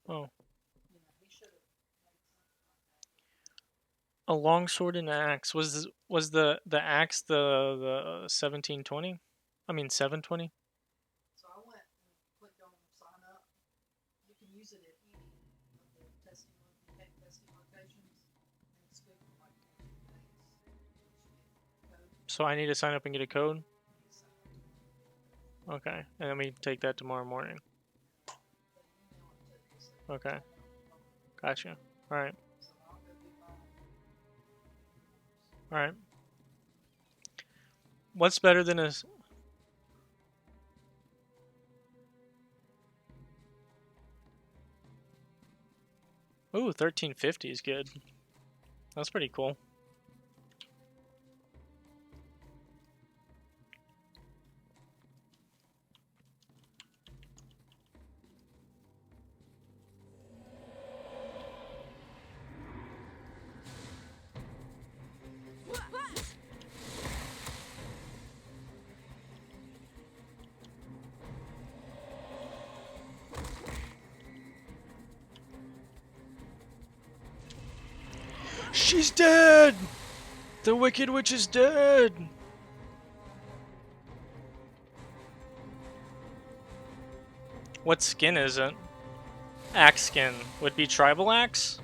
[SPEAKER 1] Oh. A longsword and an axe. Was the axe the 1720? I mean 720? So I need to sign up and get a code? Okay. And then we take that tomorrow morning. Okay. Gotcha. Alright. Alright. What's better than a... Ooh, 1350 is good. That's pretty cool. She's dead! The Wicked Witch is dead! What skin is it? Axe skin. Would be tribal axe?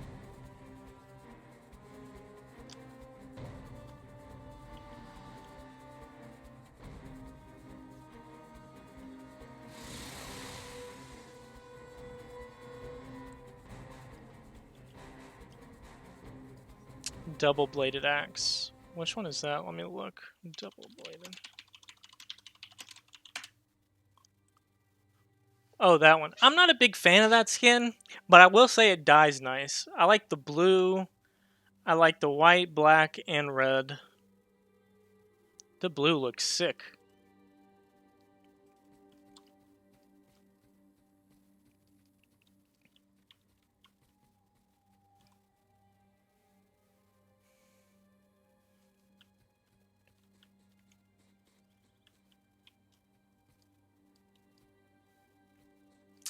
[SPEAKER 1] Double-bladed axe. Which one is that? Let me look. Double-bladed. Oh, that one. I'm not a big fan of that skin, but I will say it dyes nice. I like the blue. I like the white, black, and red. The blue looks sick.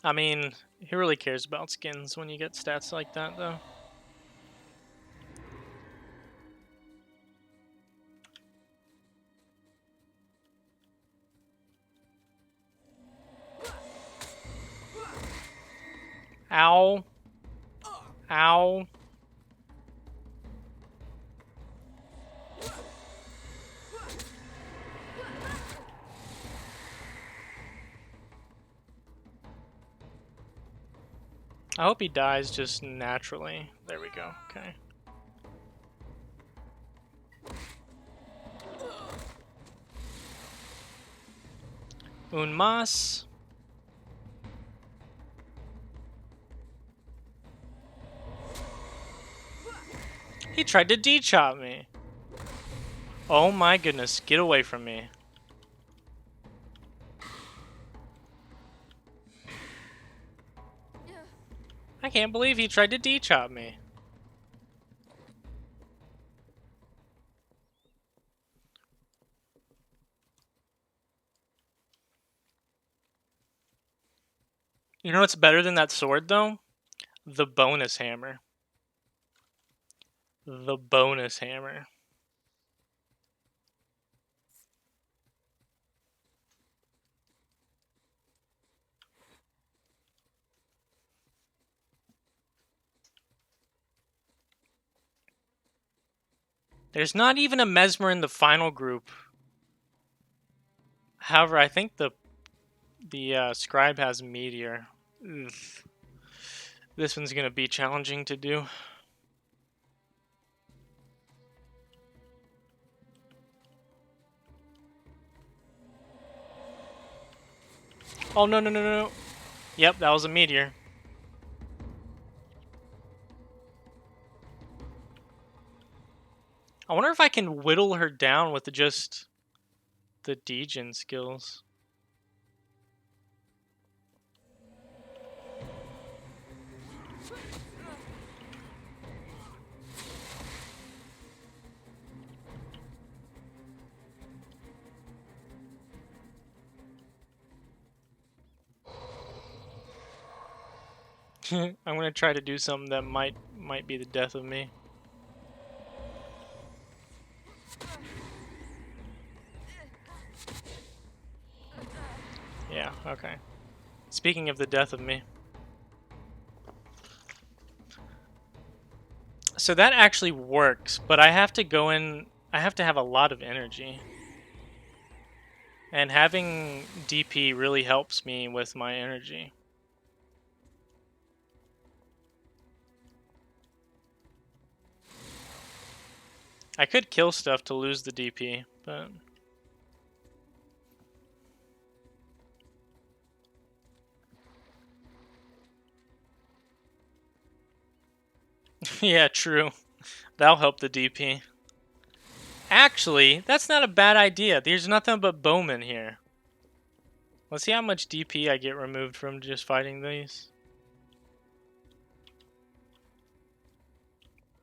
[SPEAKER 1] I mean, who really cares about skins when you get stats like that, though? Ow. Ow. I hope he dies just naturally. There we go. Okay. Un mas. He tried to D-chop me. Oh my goodness, get away from me. I can't believe he tried to D-chop me. You know what's better than that sword, though? The bonus hammer. The bonus hammer. There's not even a Mesmer in the final group. However, I think the scribe has meteor. Ugh. This one's gonna be challenging to do. Oh no no no no! No. Yep, that was a meteor. I wonder if I can whittle her down with just the degen skills. I'm gonna try to do something that might be the death of me. Yeah, okay. Speaking of the death of me. So that actually works, but I have to go in... I have to have a lot of energy. And having DP really helps me with my energy. I could kill stuff to lose the DP, but... yeah, true. That'll help the DP. Actually, that's not a bad idea. There's nothing but bowmen here. Let's see how much DP I get removed from just fighting these.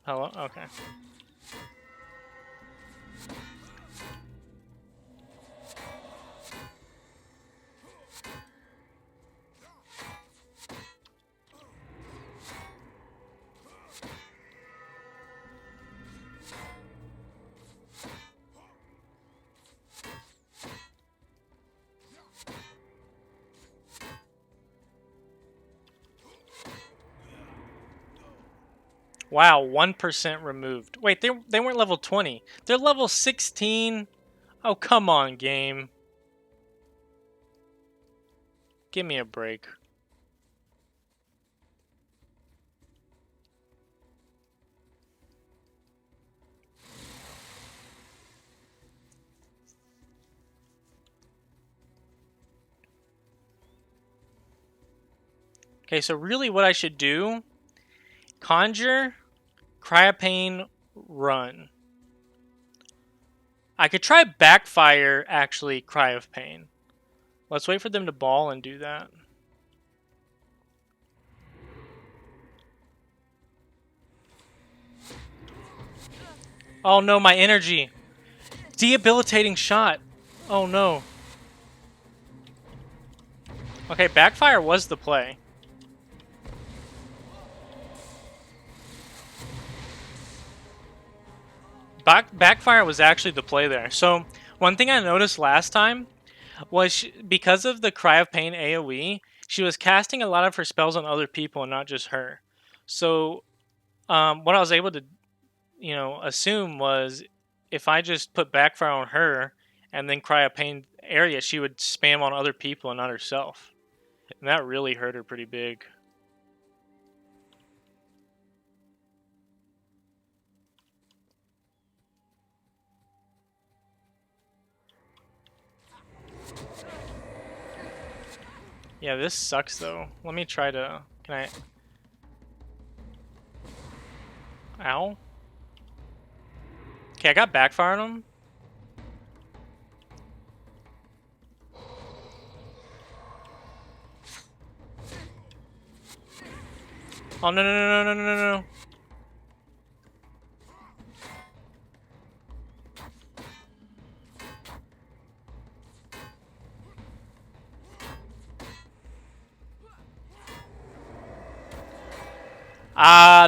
[SPEAKER 1] Hello? Okay. Wow, 1% removed. Wait, they weren't level 20. They're level 16. Oh, come on, game. Give me a break. Okay, so really what I should do, conjure, Cryopane, run. I could try backfire, actually, Cry of Pain. Let's wait for them to ball and do that. Oh no, my energy. Debilitating shot. Oh no. Okay, backfire was the play. Backfire was actually the play there. So, one thing I noticed last time was because of the Cry of Pain AoE, she was casting a lot of her spells on other people and not just her. So, what I was able to, assume was if I just put backfire on her and then Cry of Pain area, she would spam on other people and not herself. And that really hurt her pretty big. Yeah, this sucks though. Let me try to... Can I... Ow? Okay, I got backfire on him. Oh, no, no, no, no, no, no, no.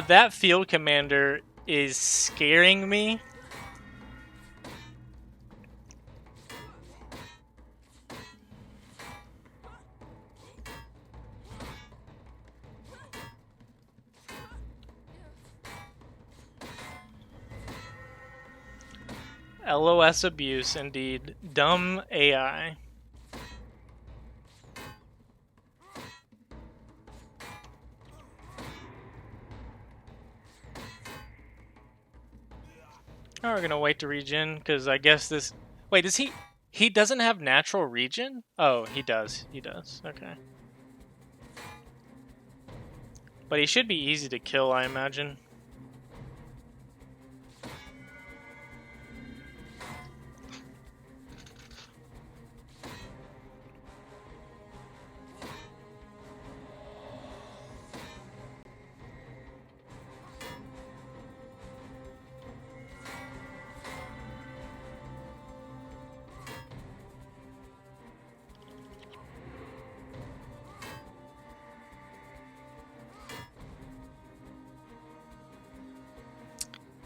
[SPEAKER 1] That field commander is scaring me. LOS abuse, indeed. Dumb AI. Oh, we're gonna wait to regen, because I guess this... Wait, does he... He doesn't have natural regen? Oh, he does. He does. Okay. But he should be easy to kill, I imagine.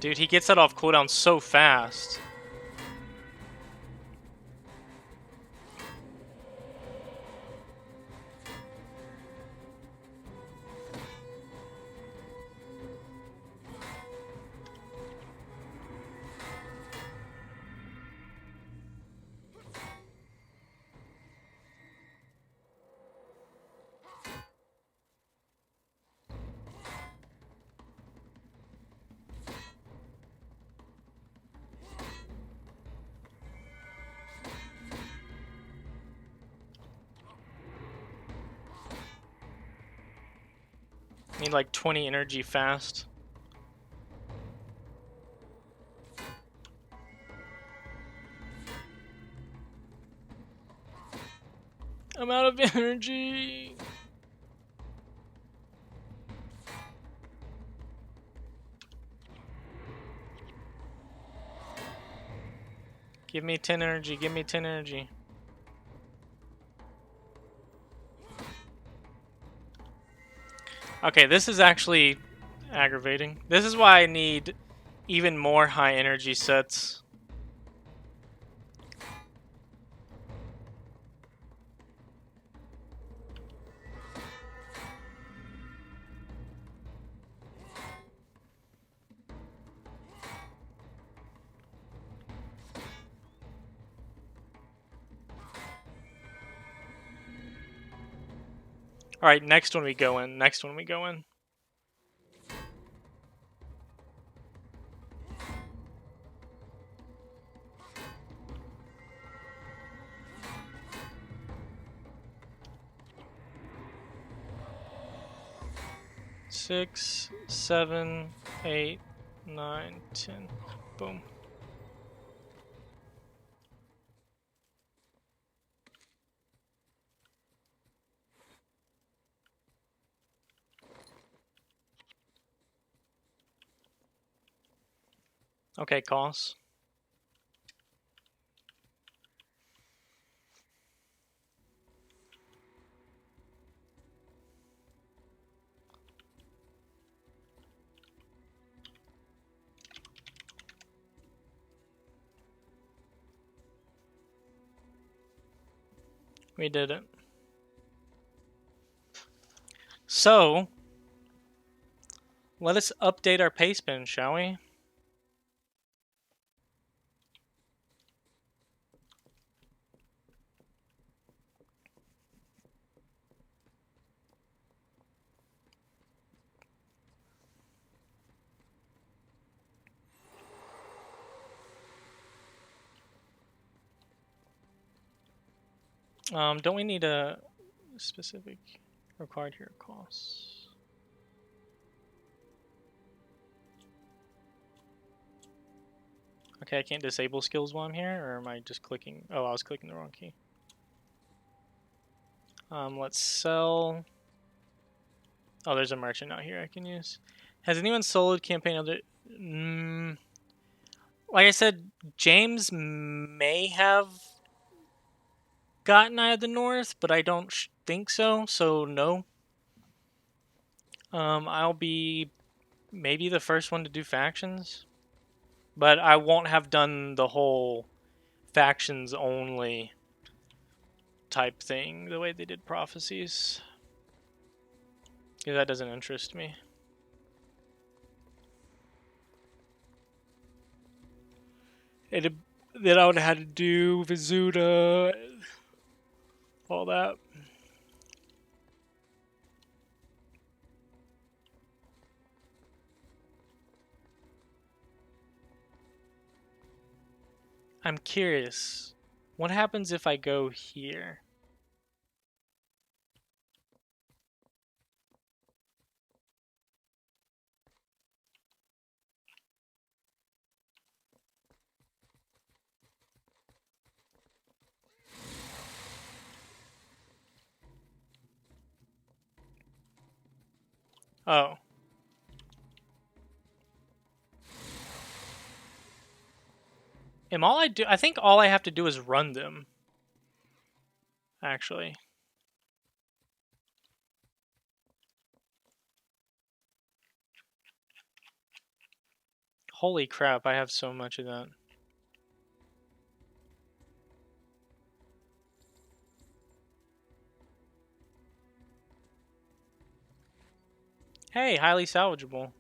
[SPEAKER 1] Dude, he gets that off cooldown so fast. Need like 20 energy fast. I'm out of energy. Give me 10 energy, give me 10 energy. Okay, this is actually aggravating. This is why I need even more high energy sets. All right, next one we go in. Next one we go in. Six, 7, 8, 9, 10. Boom. Okay, Koss. We did it. So, let us update our paste bin, shall we? Don't we need a specific required here costs? Okay, I can't disable skills while I'm here, or am I just clicking? Oh, I was clicking the wrong key. Let's sell. Oh, there's a merchant out here I can use. Has anyone soloed campaign other? Like I said, James may have gotten Eye of the North, but I don't think so. So no. I'll be maybe the first one to do factions, but I won't have done the whole factions only type thing the way they did prophecies, because that doesn't interest me. Then I would have had to do Vizuda, all that. I'm curious, what happens if I go here? Oh. I think all I have to do is run them, actually. Holy crap, I have so much of that. Hey, highly salvageable.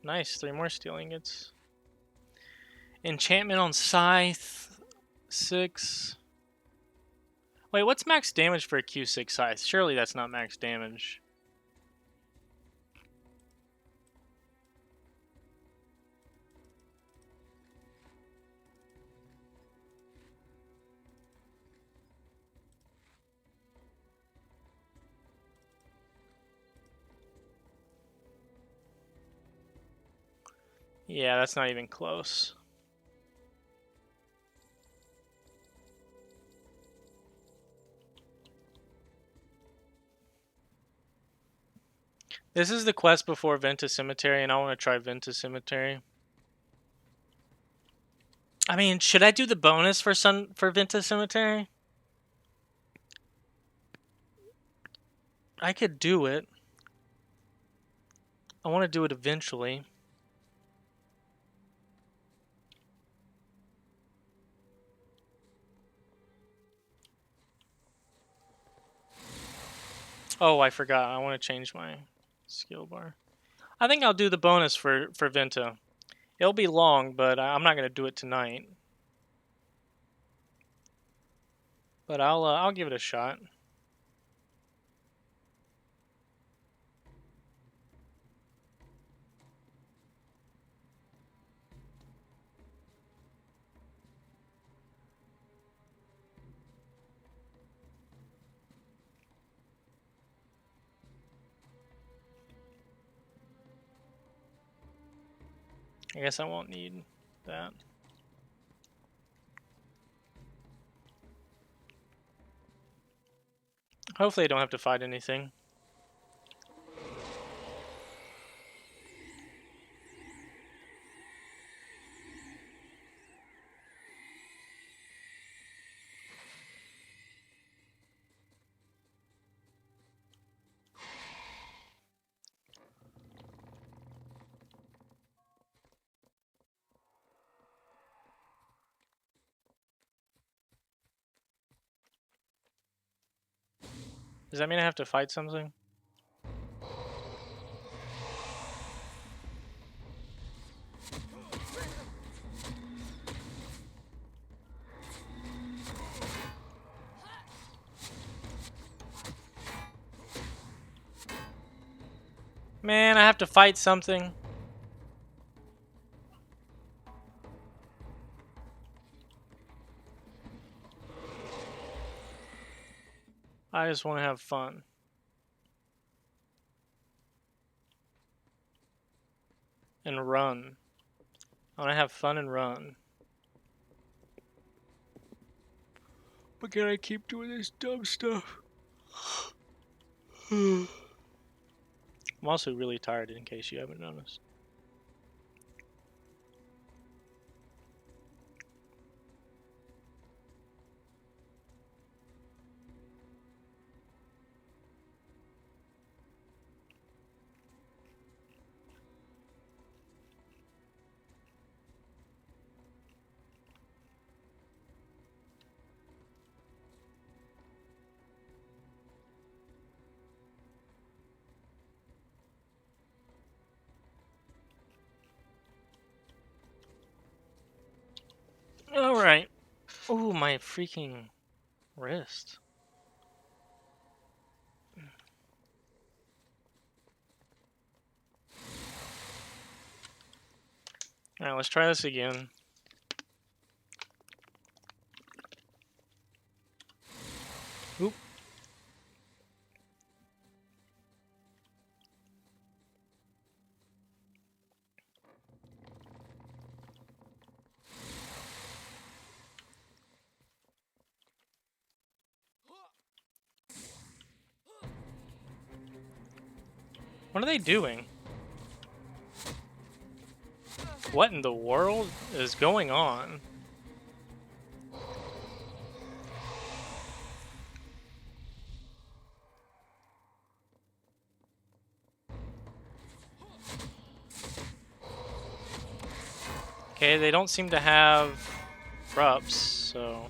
[SPEAKER 1] Nice, 3 more steel ingots. Enchantment on Scythe, 6. Wait, what's max damage for a Q6 Scythe? Surely that's not max damage. Yeah, that's not even close. This is the quest before Venta Cemetery, and I want to try Venta Cemetery. I mean, should I do the bonus for Venta Cemetery? I could do it. I want to do it eventually. Oh, I forgot. I want to change my skill bar. I think I'll do the bonus for Venta. It'll be long, but I'm not going to do it tonight. But I'll give it a shot. I guess I won't need that. Hopefully I don't have to fight anything. Does that mean I have to fight something? Man, I have to fight something. I just want to have fun. And run. I want to have fun and run. But can I keep doing this dumb stuff? I'm also really tired, in case you haven't noticed. Alright. Oh, my freaking wrist. Alright, let's try this again. Oop. What are they doing? What in the world is going on? Okay, they don't seem to have props, so...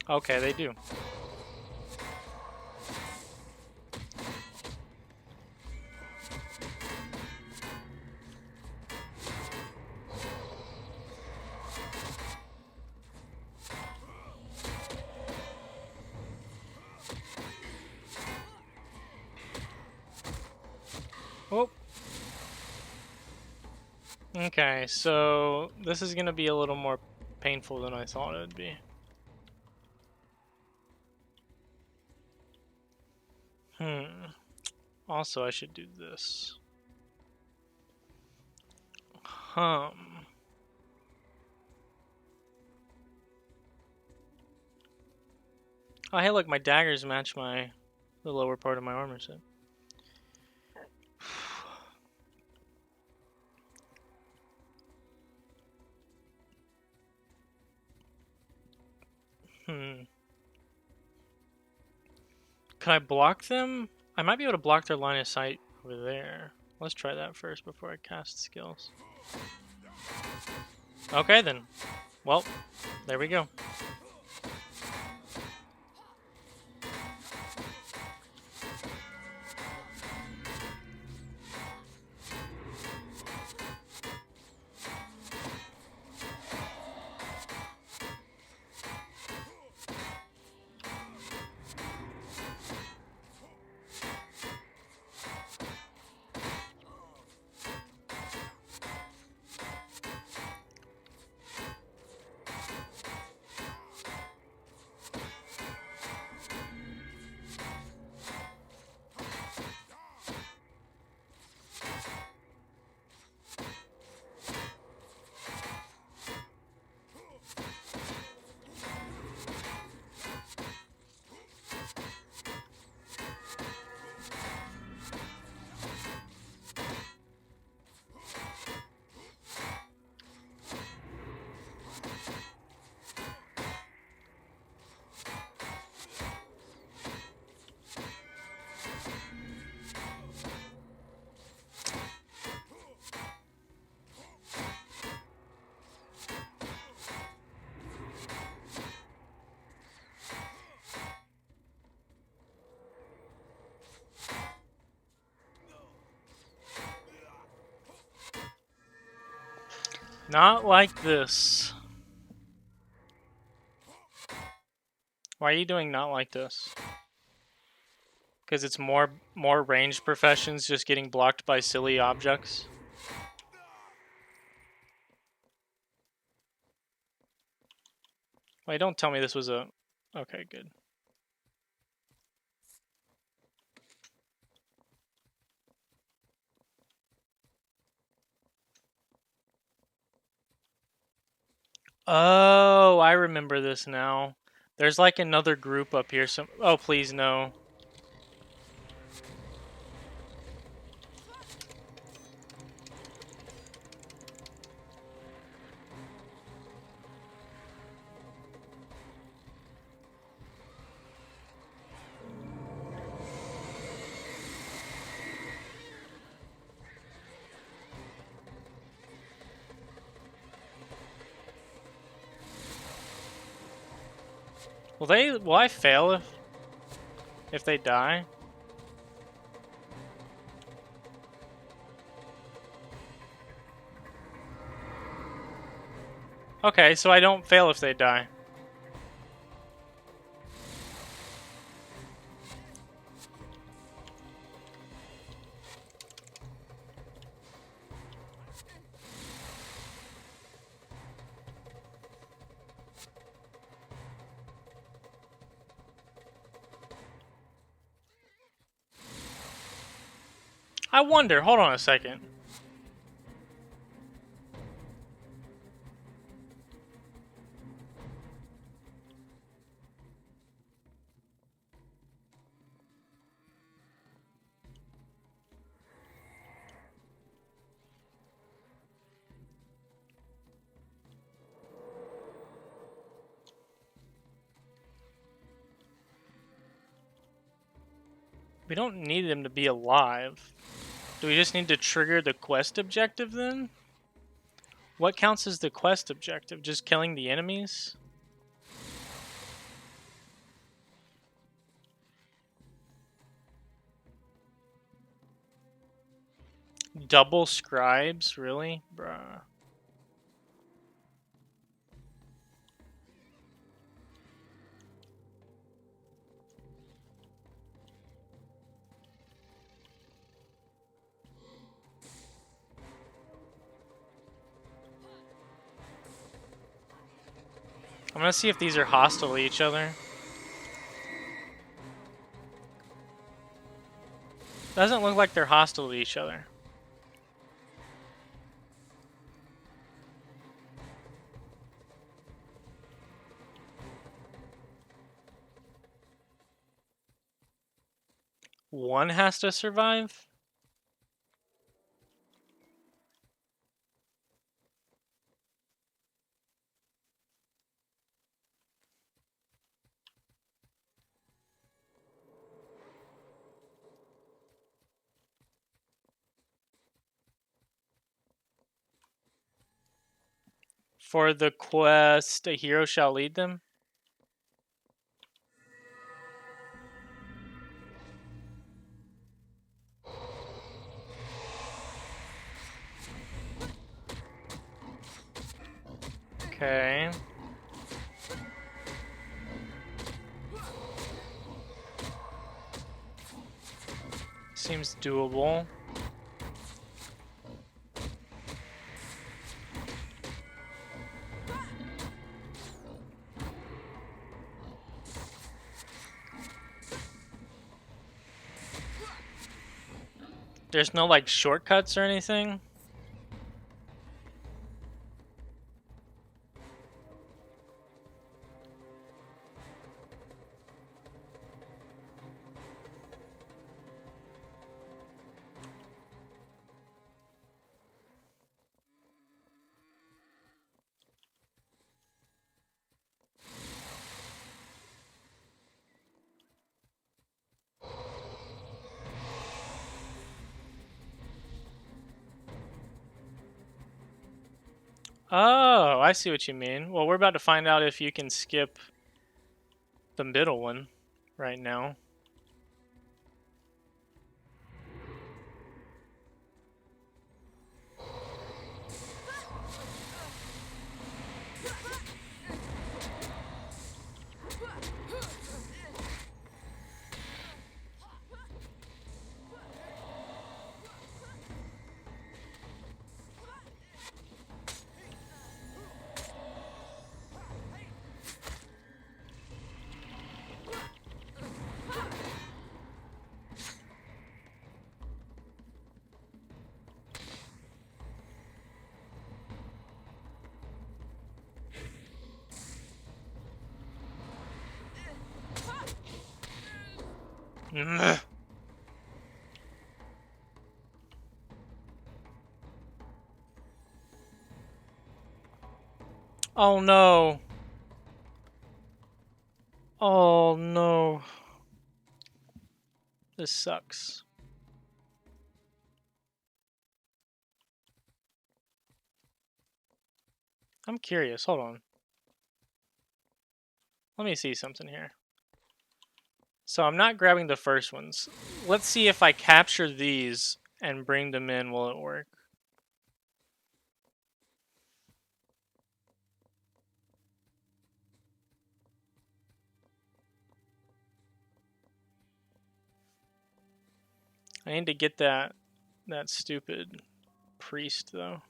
[SPEAKER 1] Okay, they do. Oh. Okay, so this is gonna be a little more painful than I thought it would be. Also, I should do this. Oh, hey, look, my daggers match the lower part of my armor set. Could I block them? I might be able to block their line of sight over there. Let's try that first before I cast skills. Okay, then. Well, there we go. Not like this. Why are you doing not like this? Because it's more ranged professions just getting blocked by silly objects. Wait, don't tell me this was a... Okay, good. Oh, I remember this now. There's like another group up here. Some... Oh, please, no. Will I fail if they die? Okay, so I don't fail if they die. I wonder, hold on a second. We don't need them to be alive. Do we just need to trigger the quest objective then? What counts as the quest objective? Just killing the enemies? Double scribes? Really? Bruh. I'm gonna see if these are hostile to each other. Doesn't look like they're hostile to each other. One has to survive? For the quest, a hero shall lead them? Okay. Seems doable. There's no like shortcuts or anything? Oh, I see what you mean. Well, we're about to find out if you can skip the middle one right now. Ugh. Oh no. Oh no. This sucks. I'm curious. Hold on. Let me see something here. So I'm not grabbing the first ones. Let's see if I capture these and bring them in. Will it work? I need to get that stupid priest though.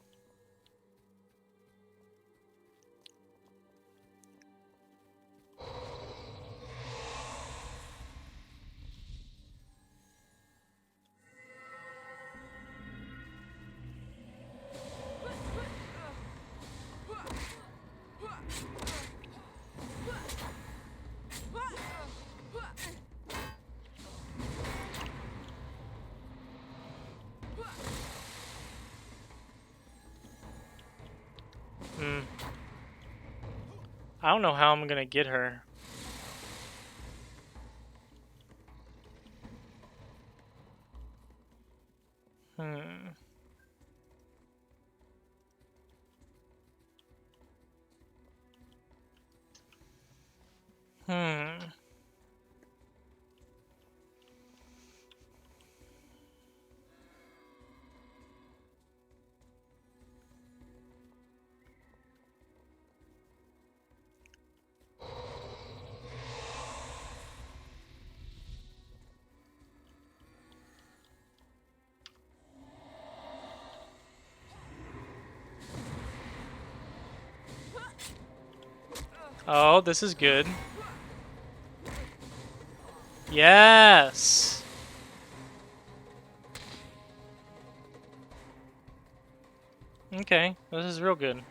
[SPEAKER 1] I don't know how I'm gonna get her. Hmm. Oh, this is good. Yes. Okay, this is real good.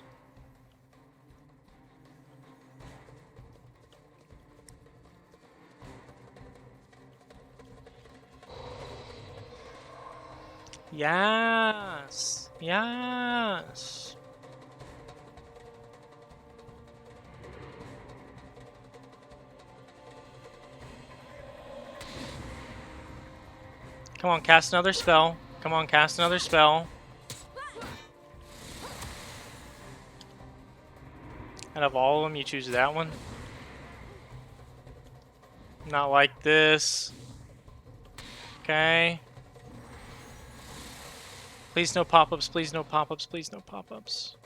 [SPEAKER 1] Yes. Yes. Come on, cast another spell. Come on, cast another spell. Out of all of them, you choose that one? Not like this. Okay. Please no pop-ups, please no pop-ups, please no pop-ups.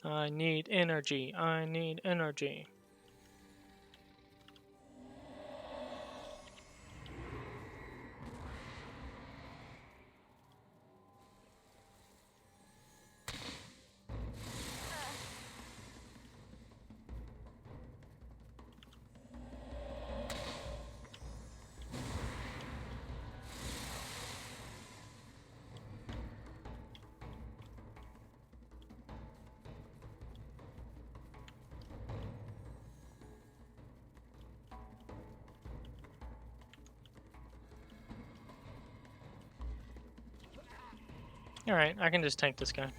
[SPEAKER 1] I need energy. I need energy. Alright, I can just tank this guy.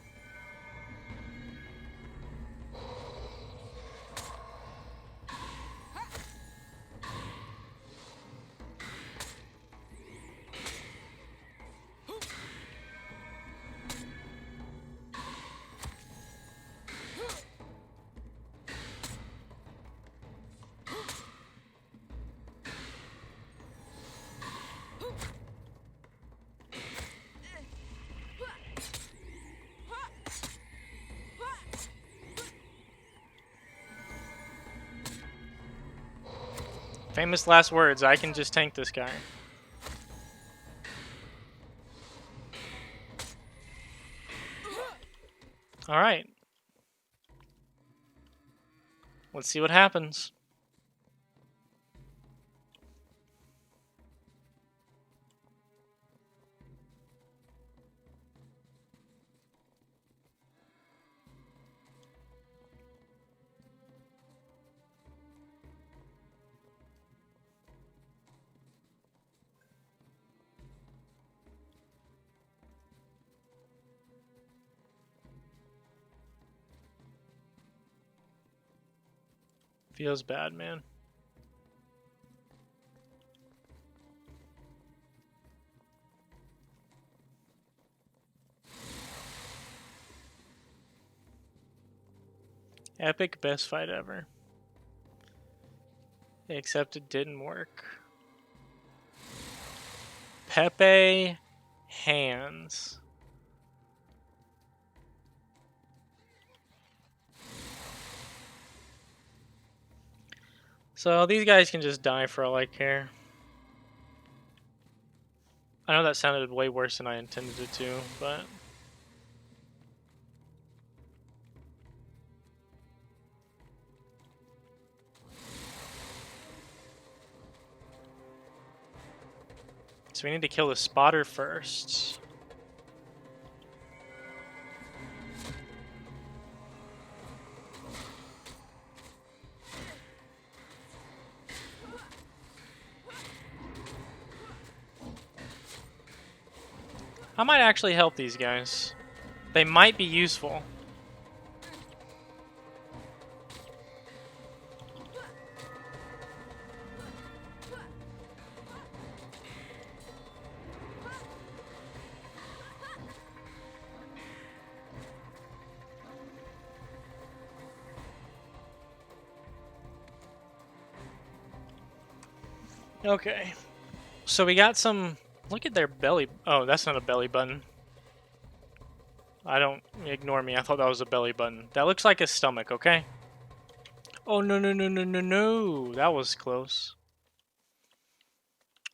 [SPEAKER 1] Famous last words. I can just tank this guy. Alright. Let's see what happens. Feels bad, man. Epic best fight ever. Except it didn't work. Pepe hands. So these guys can just die for all I care. I know that sounded way worse than I intended it to, but... So we need to kill the spotter first. I might actually help these guys. They might be useful. Okay. So we got some... Look at their belly... Oh, that's not a belly button. I don't... Ignore me. I thought that was a belly button. That looks like a stomach, okay? Oh, no, no, no, no, no, no. That was close.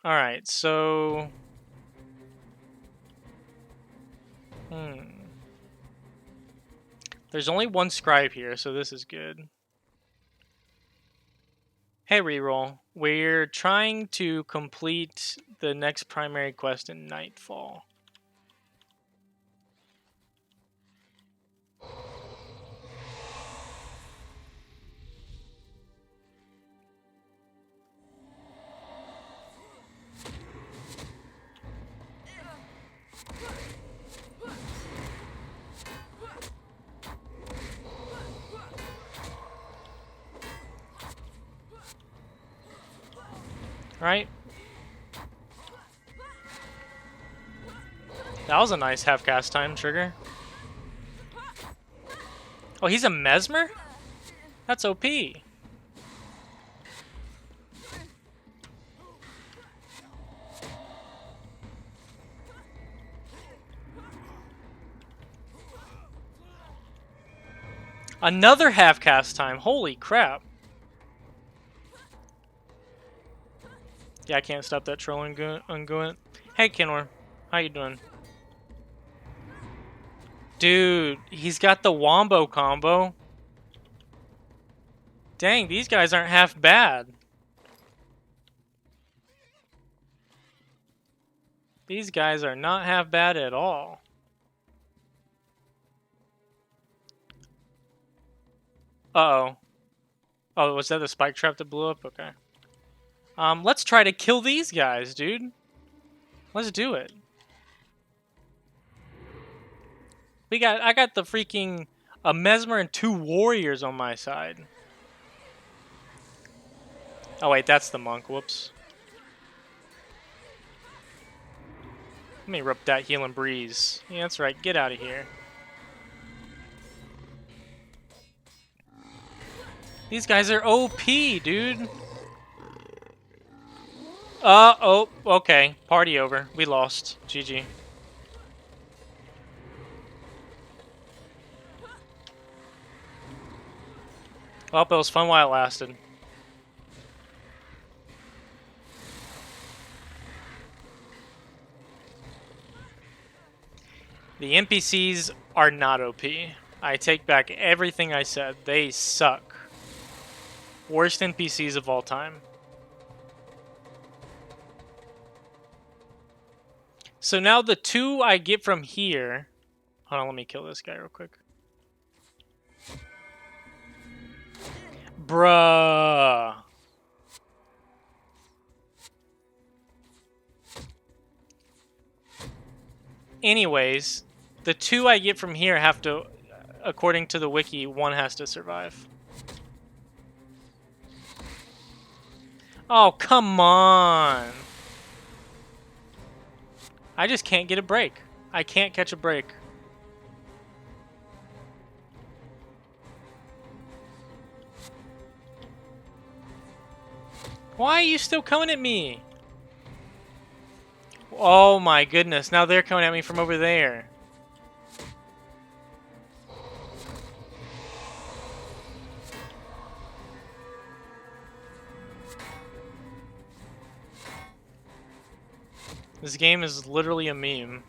[SPEAKER 1] Alright, so... There's only one scribe here, so this is good. Hey, reroll. We're trying to complete the next primary quest in Nightfall. Right? That was a nice half-cast time, Trigger. Oh, he's a Mesmer? That's OP. Another half-cast time. Holy crap. Yeah, I can't stop that troll ungoing. Hey, Kenor. How you doing? Dude, he's got the Wombo combo. Dang, these guys aren't half bad. These guys are not half bad at all. Uh-oh. Oh, was that the spike trap that blew up? Okay. Let's try to kill these guys, dude. Let's do it. I got the freaking a Mesmer and 2 warriors on my side. Oh wait, that's the monk. Whoops. Let me rip that healing breeze. Yeah, that's right. Get out of here. These guys are OP, dude. Oh, okay. Party over. We lost. GG. Well, it was fun while it lasted. The NPCs are not OP. I take back everything I said. They suck. Worst NPCs of all time. So now the 2 I get from here... Hold on, let me kill this guy real quick. Bruh. Anyways, the 2 I get from here have to... According to the wiki, 1 has to survive. Oh, come on. I just can't get a break. I can't catch a break. Why are you still coming at me? Oh my goodness, now they're coming at me from over there. This game is literally a meme.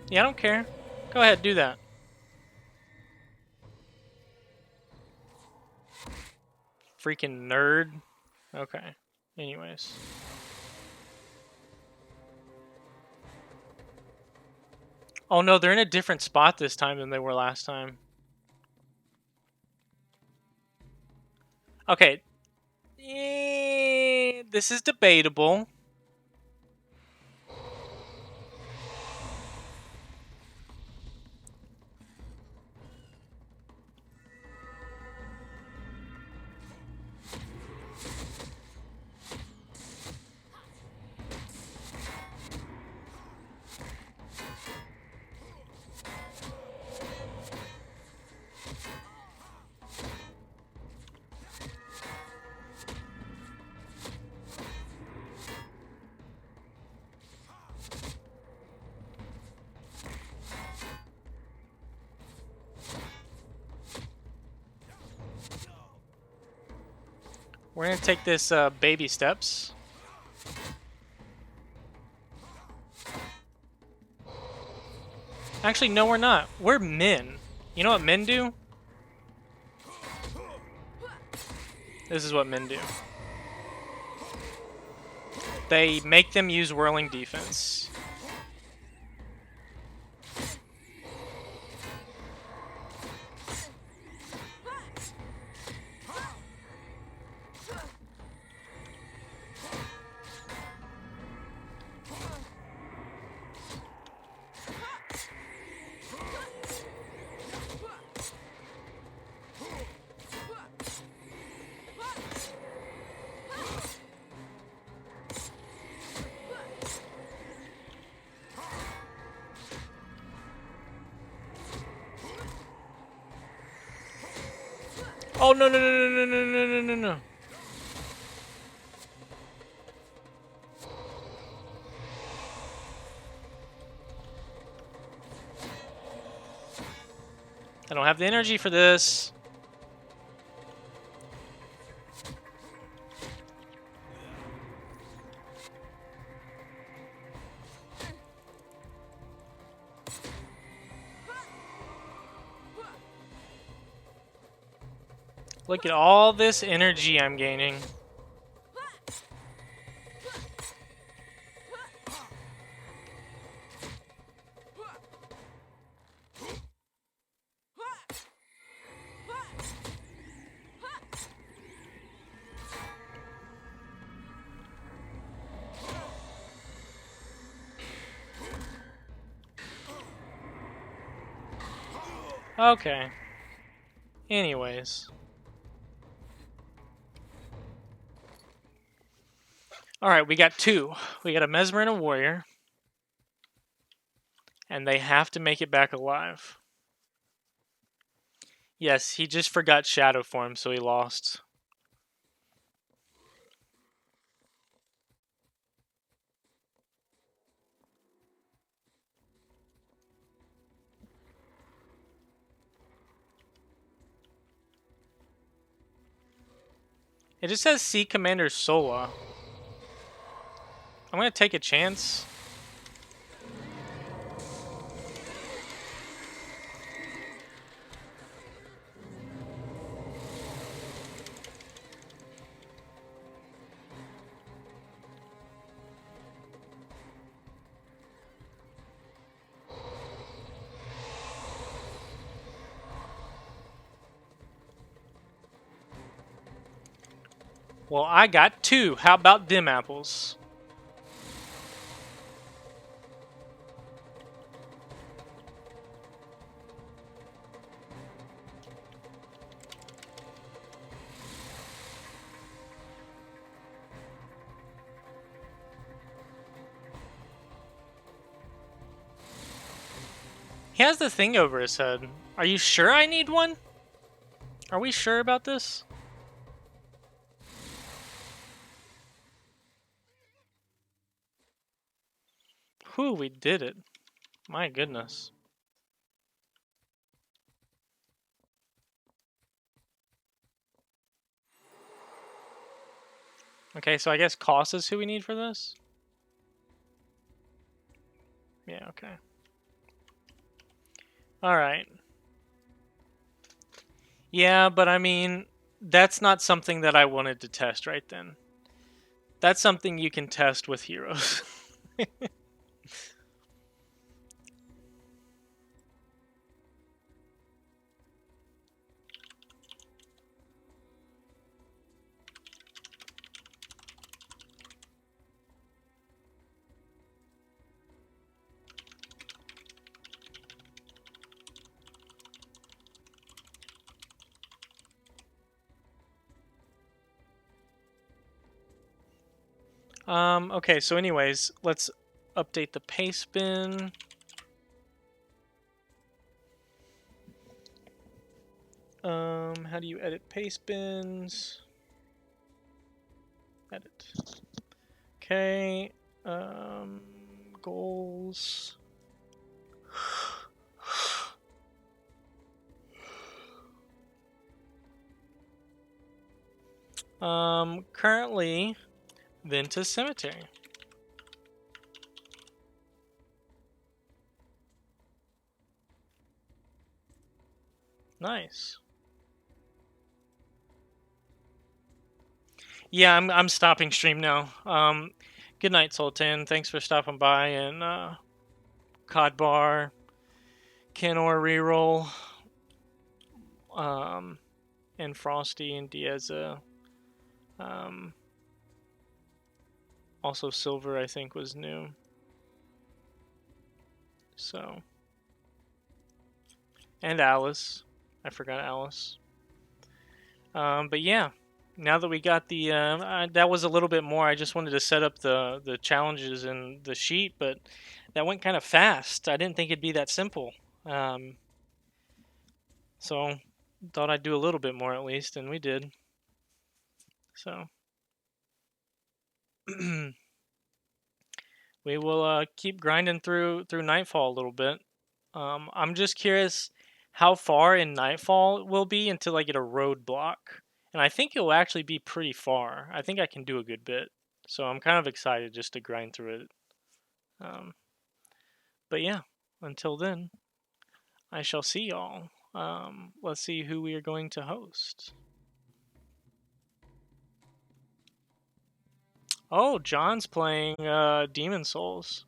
[SPEAKER 1] Yeah, I don't care. Go ahead, do that. Freaking nerd. Okay. Anyways. Oh no, they're in a different spot this time than they were last time. Okay. This is debatable. We're gonna take this baby steps. Actually, no, we're not. We're men. You know what men do? This is what men do. They make them use whirling defense. Oh no no no no no no no no no no. I don't have the energy for this. Look at all this energy I'm gaining. Okay. Anyways. Alright, we got 2. We got a Mesmer and a Warrior. And they have to make it back alive. Yes, he just forgot Shadow Form, so he lost. It just says Sea Commander Sola. I'm gonna take a chance. Well, I got 2. How about them apples? He has the thing over his head. Are you sure I need one? Are we sure about this? Whew, we did it. My goodness. Okay, so I guess Koss is who we need for this? Yeah, okay. Alright. Yeah, but I mean, that's not something that I wanted to test right then. That's something you can test with heroes. Okay, so anyways, let's update the paste bin. How do you edit paste bins? Edit. Okay, goals. Currently, Ventus Cemetery. Nice. Yeah, I'm stopping stream now. Good night, Sultan. Thanks for stopping by, and Cod Bar, Kenor Reroll, and Frosty and Dieza. Also Silver, I think, was new. So, and Alice. I forgot Alice. But yeah, now that we got the that was a little bit more. I just wanted to set up the challenges in the sheet, but that went kind of fast. I didn't think it'd be that simple. So thought I'd do a little bit more at least, and we did. So we will keep grinding through Nightfall a little bit. I'm just curious how far in Nightfall will be until I get a roadblock, and I think it will actually be pretty far. I think I can do a good bit, so I'm kind of excited just to grind through it. Um, but yeah, until then, I shall see y'all. Let's see who we are going to host. Oh, John's playing Demon Souls.